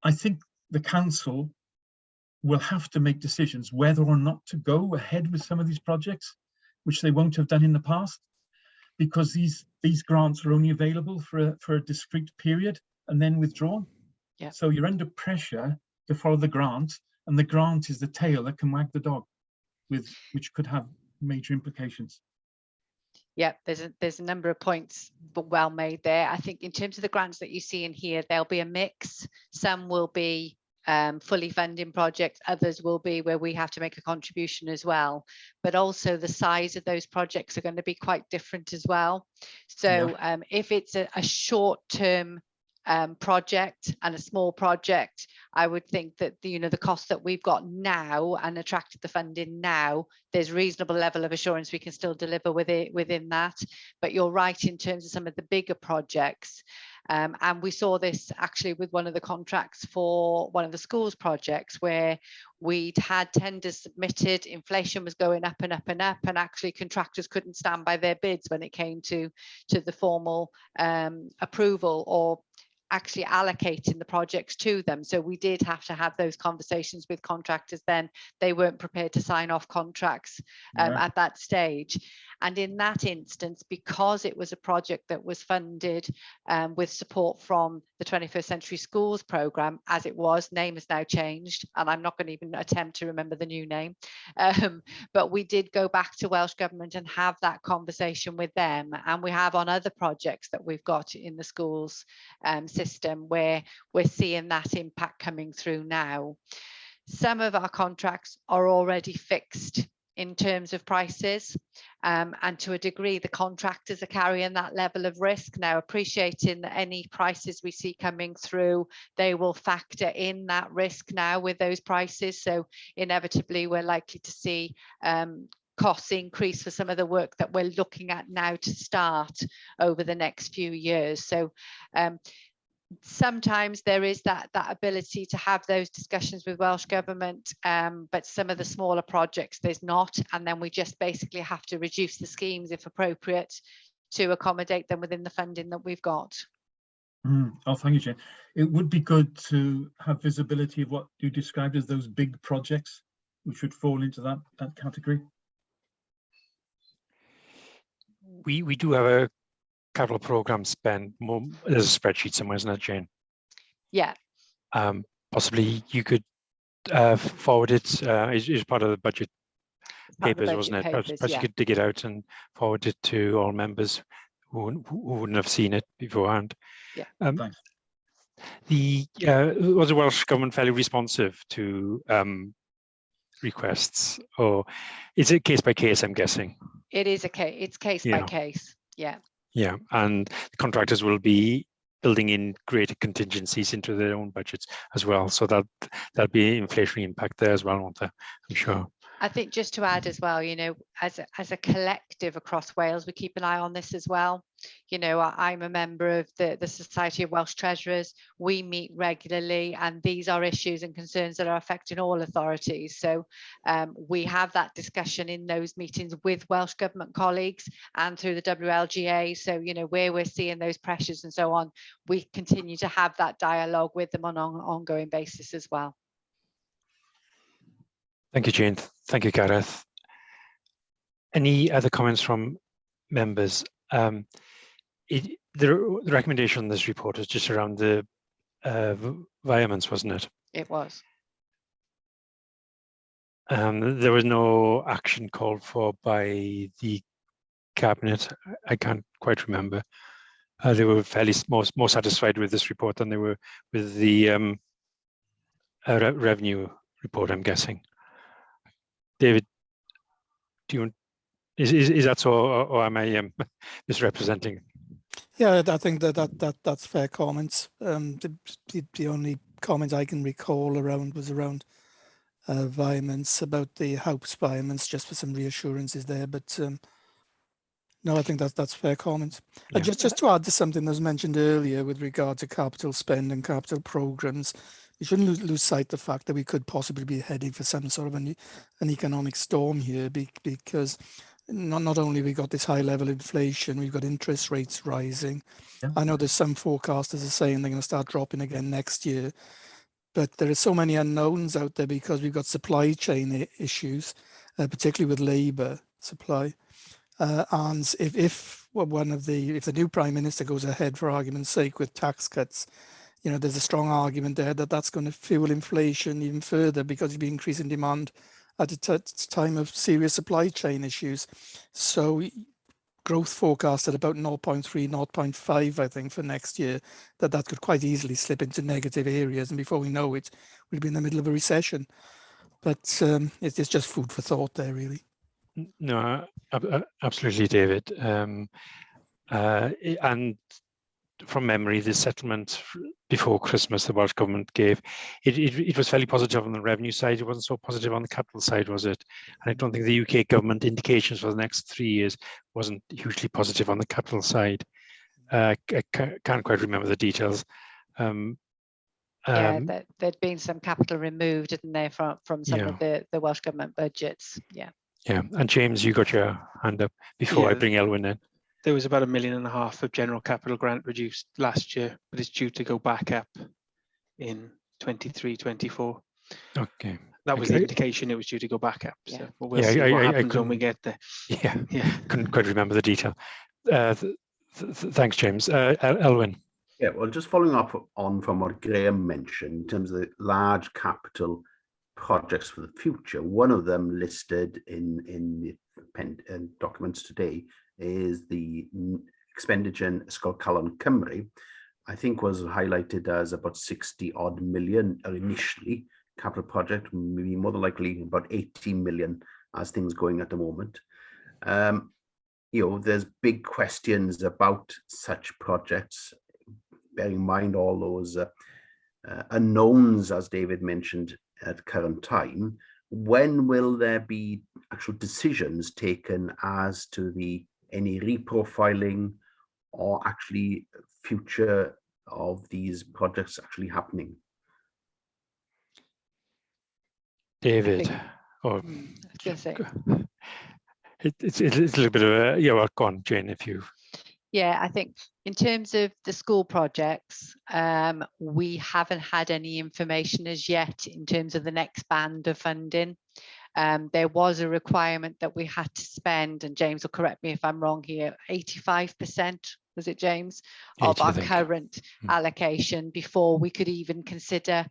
Speaker 12: I think the council will have to make decisions whether or not to go ahead with some of these projects, which they won't have done in the past, because these grants are only available for a discrete period and then withdrawn.
Speaker 7: Yeah.
Speaker 12: So you're under pressure to follow the grant, and the grant is the tail that can wag the dog, which could have major implications.
Speaker 7: Yeah, there's a number of points, but well made there. I think in terms of the grants that you see in here, there'll be a mix. Some will be fully funding projects, others will be where we have to make a contribution as well. But also the size of those projects are going to be quite different as well. So if it's a short-term project and a small project, I would think that the cost that we've got now and attracted the funding now, there's reasonable level of assurance we can still deliver within that. But you're right in terms of some of the bigger projects. And we saw this actually with one of the contracts for one of the schools projects, where we'd had tenders submitted, inflation was going up and up and up, and actually contractors couldn't stand by their bids when it came to the formal approval or actually allocating the projects to them. So we did have to have those conversations with contractors then. They weren't prepared to sign off contracts at that stage. And in that instance, because it was a project that was funded with support from the 21st Century Schools programme, as it was, name has now changed, and I'm not going to even attempt to remember the new name. But we did go back to Welsh Government and have that conversation with them. And we have on other projects that we've got in the schools system where we're seeing that impact coming through now. Some of our contracts are already fixed in terms of prices, and to a degree the contractors are carrying that level of risk now, appreciating that any prices we see coming through, they will factor in that risk now with those prices. So inevitably we're likely to see costs increase for some of the work that we're looking at now to start over the next few years. So sometimes there is that ability to have those discussions with Welsh Government, but some of the smaller projects there's not, and then we just basically have to reduce the schemes if appropriate to accommodate them within the funding that we've got.
Speaker 12: Oh, thank you, Jane. It would be good to have visibility of what you described as those big projects, which would fall into that category.
Speaker 2: We do have a capital program spend. There's a spreadsheet somewhere, isn't it, Jane?
Speaker 7: Yeah.
Speaker 2: Possibly you could forward it as part of the budget papers, wasn't it? Perhaps you could dig it out and forward it to all members who wouldn't have seen it beforehand.
Speaker 7: Yeah.
Speaker 12: Thanks.
Speaker 2: Was the Welsh Government fairly responsive to requests, or is it case by case, I'm guessing?
Speaker 7: It is it's case by case. Yeah.
Speaker 2: Yeah, and the contractors will be building in greater contingencies into their own budgets as well. So that'll be inflationary impact there as well, won't there? I'm sure.
Speaker 7: I think just to add as well, as a collective across Wales, we keep an eye on this as well. I'm a member of the Society of Welsh Treasurers. We meet regularly, and these are issues and concerns that are affecting all authorities. So we have that discussion in those meetings with Welsh Government colleagues and through the WLGA. So, where we're seeing those pressures and so on, we continue to have that dialogue with them on an ongoing basis as well.
Speaker 2: Thank you, Jane. Thank you, Gareth. Any other comments from members? The recommendation on this report is just around the environments, wasn't it?
Speaker 7: It was.
Speaker 2: There was no action called for by the Cabinet. I can't quite remember. They were fairly more satisfied with this report than they were with the revenue report, I'm guessing. David, do you want, is that so, or am I misrepresenting?
Speaker 6: Yeah, I think that's fair comments. The only comment I can recall was around environments, about the house environments, just for some reassurances there. But no, I think that's fair comments.
Speaker 2: Yeah.
Speaker 6: Just to add to something that was mentioned earlier with regard to capital spend and capital programs, we shouldn't lose sight of the fact that we could possibly be heading for some sort of an economic storm here, because not only we got this high level of inflation, we've got interest rates rising.
Speaker 12: Yeah.
Speaker 6: I know there's some forecasters are saying they're going to start dropping again next year, but there are so many unknowns out there because we've got supply chain issues, particularly with labour supply. And if the new Prime Minister goes ahead, for argument's sake, with tax cuts, you know, there's a strong argument there that that's going to fuel inflation even further, because you'll be increasing demand at a time of serious supply chain issues. So growth forecast at about 0.3, 0.5, I think, for next year, that could quite easily slip into negative areas. And before we know it, we'll be in the middle of a recession. But it's just food for thought there, really.
Speaker 2: No, absolutely, David. And from memory, the settlement before Christmas the Welsh Government gave, it was fairly positive on the revenue side. It wasn't so positive on the capital side, was it? And I don't think the UK Government indications for the next 3 years wasn't hugely positive on the capital side. I can't quite remember the details.
Speaker 7: Yeah, there'd been some capital removed, didn't there, from some of the Welsh Government budgets. Yeah.
Speaker 2: Yeah, and James, you got your hand up before I bring Elwyn in.
Speaker 11: There was about £1.5 million of general capital grant reduced last year, but it's due to go back up in 23-24.
Speaker 2: Okay.
Speaker 11: That was the indication, it was due to go back up. So we'll
Speaker 2: yeah,
Speaker 11: see what happens when we get there.
Speaker 2: Yeah, couldn't quite remember the detail. Thanks, James. Elwyn.
Speaker 3: Yeah, well, just following up on from what Graham mentioned in terms of the large capital projects for the future, one of them listed in the documents today is the expenditure in Ysgol Calon Cymru. I think was highlighted as about 60 odd million initially, capital project, maybe more than likely about 18 million as things going at the moment. You know, there's big questions about such projects, bearing in mind all those unknowns, as David mentioned, at current time. When will there be actual decisions taken as to any reprofiling or actually future of these projects actually happening?
Speaker 2: David,
Speaker 7: it's
Speaker 2: a little bit of a, well, go on, Jane, if you.
Speaker 7: Yeah, I think in terms of the school projects, we haven't had any information as yet in terms of the next band of funding. There was a requirement that we had to spend, and James will correct me if I'm wrong here, 85%, was it, James, of our current allocation before we could even consider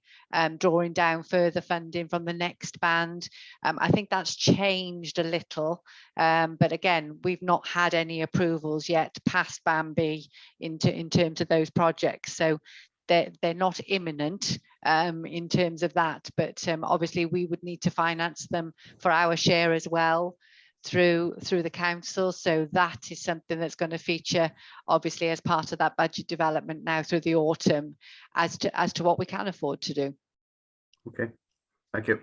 Speaker 7: drawing down further funding from the next band. I think that's changed a little, but again, we've not had any approvals yet past Bambi in terms of those projects. So they're not imminent in terms of that, but obviously we would need to finance them for our share as well through the council. So that is something that's going to feature obviously as part of that budget development now through the autumn as to what we can afford to do.
Speaker 3: Okay, thank you.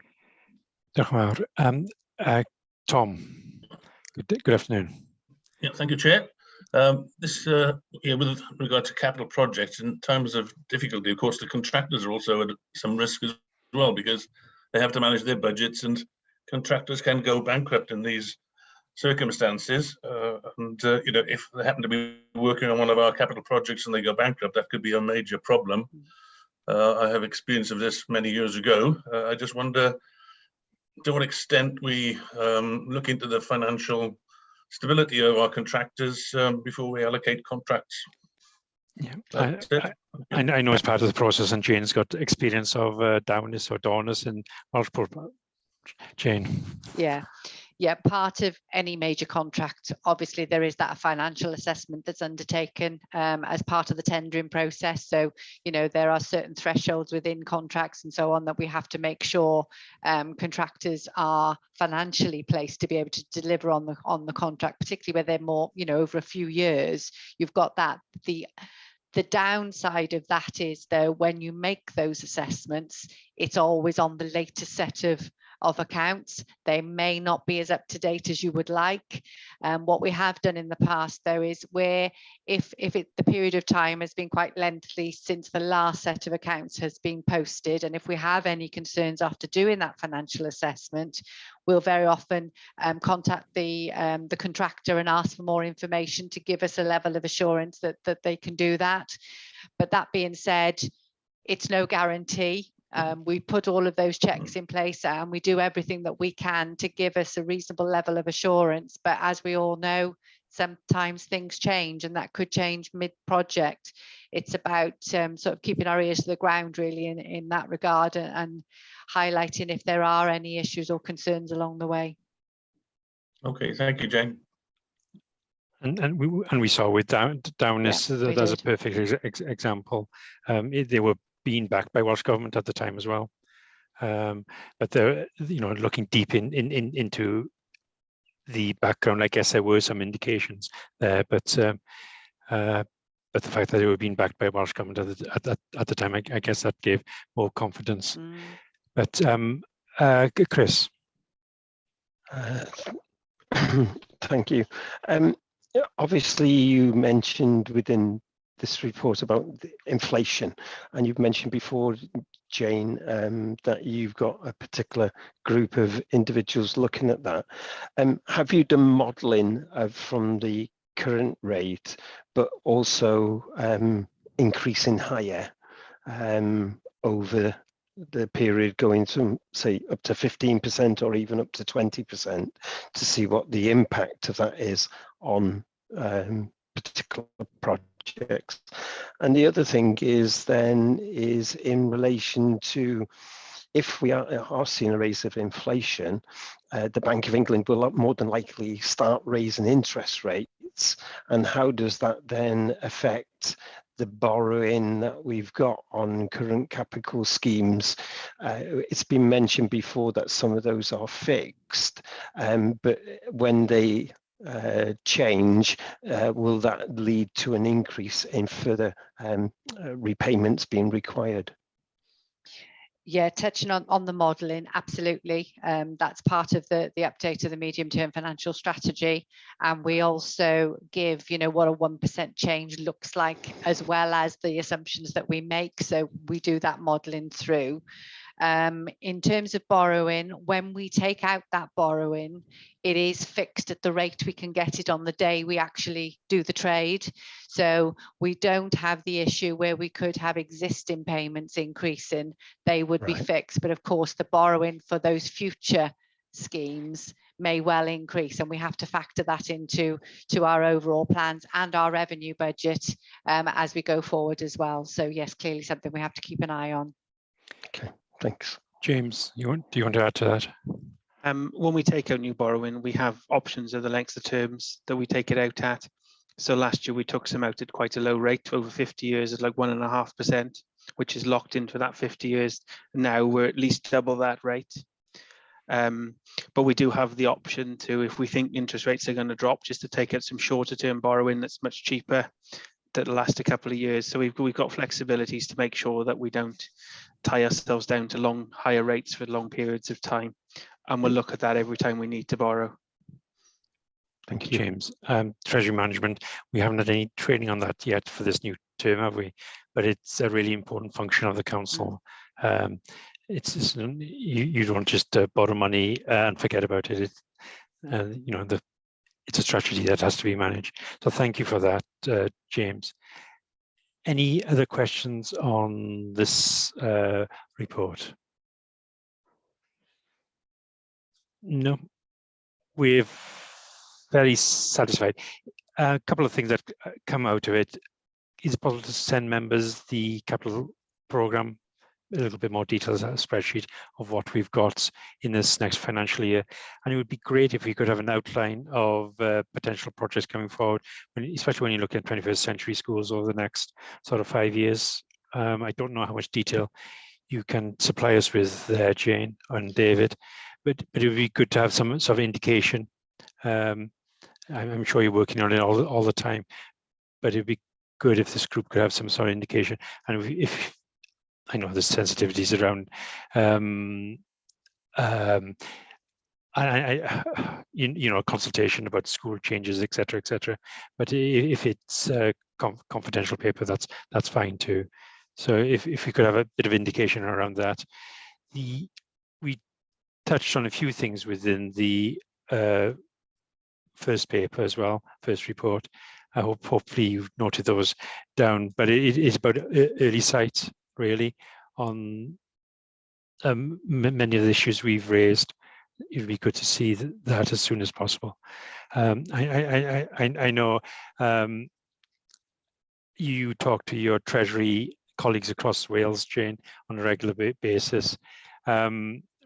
Speaker 2: Tom, good afternoon.
Speaker 13: Yeah, thank you, Chair. With regard to capital projects, in times of difficulty, of course, the contractors are also at some risk as well, because they have to manage their budgets, and contractors can go bankrupt in these circumstances. If they happen to be working on one of our capital projects and they go bankrupt, that could be a major problem. I have experience of this many years ago. I just wonder to what extent we look into the financial stability of our contractors before we allocate contracts.
Speaker 2: Yeah, I know it's part of the process, and Jane's got experience of Downes and multiple. Jane.
Speaker 7: Yeah, Yeah, part of any major contract, obviously there is that financial assessment that's undertaken as part of the tendering process. So, you know, there are certain thresholds within contracts and so on that we have to make sure contractors are financially placed to be able to deliver on the contract, particularly where they're more, you know, over a few years. You've got that. The downside of that is, though, when you make those assessments, it's always on the latest set of accounts. They may not be as up to date as you would like. What we have done in the past, though, is where if the period of time has been quite lengthy since the last set of accounts has been posted, and if we have any concerns after doing that financial assessment, we'll very often contact the contractor and ask for more information to give us a level of assurance that they can do that. But that being said, it's no guarantee. We put all of those checks in place and we do everything that we can to give us a reasonable level of assurance. But as we all know, sometimes things change, and that could change mid-project. It's about sort of keeping our ears to the ground really in that regard, and highlighting if there are any issues or concerns along the way.
Speaker 13: Okay, thank you, Jane.
Speaker 2: And we saw with Downes,
Speaker 7: Yeah,
Speaker 2: that's a perfect example. They were being backed by Welsh Government at the time as well. But they're, you know, looking deep into the background, I guess there were some indications there, but the fact that they were being backed by Welsh Government at the time, I guess that gave more confidence. But Chris.
Speaker 10: Thank you. Obviously, you mentioned within this report about the inflation, and you've mentioned before, Jane, that you've got a particular group of individuals looking at that. Have you done modelling from the current rate, but also increasing higher over the period, going from, say, up to 15% or even up to 20%, to see what the impact of that is on particular projects? And the other thing is in relation to, if we are seeing a rise of inflation, the Bank of England will more than likely start raising interest rates. And how does that then affect the borrowing that we've got on current capital schemes? It's been mentioned before that some of those are fixed, but when they change, will that lead to an increase in further repayments being required?
Speaker 7: Yeah, touching on the modelling, absolutely. That's part of the update of the medium-term financial strategy. And we also give, you know, what a 1% change looks like, as well as the assumptions that we make. So we do that modelling through. In terms of borrowing, when we take out that borrowing, it is fixed at the rate we can get it on the day we actually do the trade. So we don't have the issue where we could have existing payments increasing. They would be fixed, but of course the borrowing for those future schemes may well increase, and we have to factor that into our overall plans and our revenue budget as we go forward as well. So yes, clearly something we have to keep an eye on.
Speaker 10: Okay, thanks.
Speaker 2: James, do you want to add to that?
Speaker 11: When we take out new borrowing, we have options of the lengths of terms that we take it out at. So last year we took some out at quite a low rate, over 50 years at like 1.5%, which is locked in for that 50 years. Now we're at least double that rate. But we do have the option to, if we think interest rates are going to drop, just to take out some shorter term borrowing that's much cheaper, that'll last a couple of years. So we've got flexibilities to make sure that we don't tie ourselves down to higher rates for long periods of time. And we'll look at that every time we need to borrow.
Speaker 2: Thank you, James. Treasury management, we haven't had any training on that yet for this new term, have we? But it's a really important function of the council. It's you don't just borrow money and forget about it. You know, it's a strategy that has to be managed. So thank you for that, James. Any other questions on this report? No, we're very satisfied. A couple of things that come out of it. Is it possible to send members the capital programme a little bit more details, a spreadsheet of what we've got in this next financial year. And it would be great if we could have an outline of potential projects coming forward, especially when you look at 21st century schools over the next sort of 5 years. I don't know how much detail you can supply us with there, Jane and David, but it would be good to have some sort of indication. I'm sure you're working on it all the time, but it'd be good if this group could have some sort of indication. And if I know there's sensitivities around, you know, consultation about school changes, etc., etc. But if it's confidential paper, that's fine too. So if we could have a bit of indication around that. We touched on a few things within the first paper as well, first report. I hopefully you've noted those down, but it is about early sight really on many of the issues we've raised. It would be good to see that as soon as possible. I know you talk to your Treasury colleagues across Wales, Jane, on a regular basis.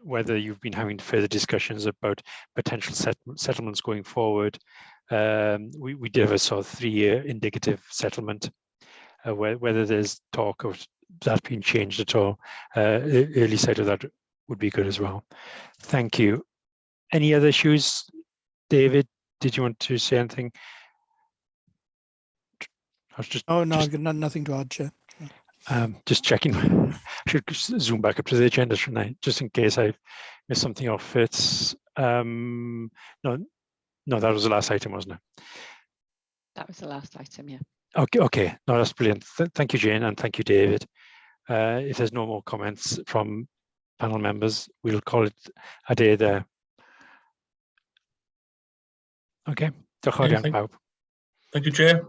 Speaker 2: Whether you've been having further discussions about potential settlements going forward. We did have a sort of 3-year indicative settlement, whether there's talk of that being changed at all. Early sight of that would be good as well. Thank you. Any other issues? David, did you want to say anything? I was just,
Speaker 6: oh, no, I've got nothing to add, Chair.
Speaker 2: Just checking. I should zoom back up to the agenda, shouldn't I? Just in case I missed something off. It's no, that was the last item, wasn't it?
Speaker 7: That was the last item, yeah.
Speaker 2: Okay. No, that's brilliant. Thank you, Jane, and thank you, David. If there's no more comments from panel members, we'll call it a day there. Okay.
Speaker 13: Thank you, Chair.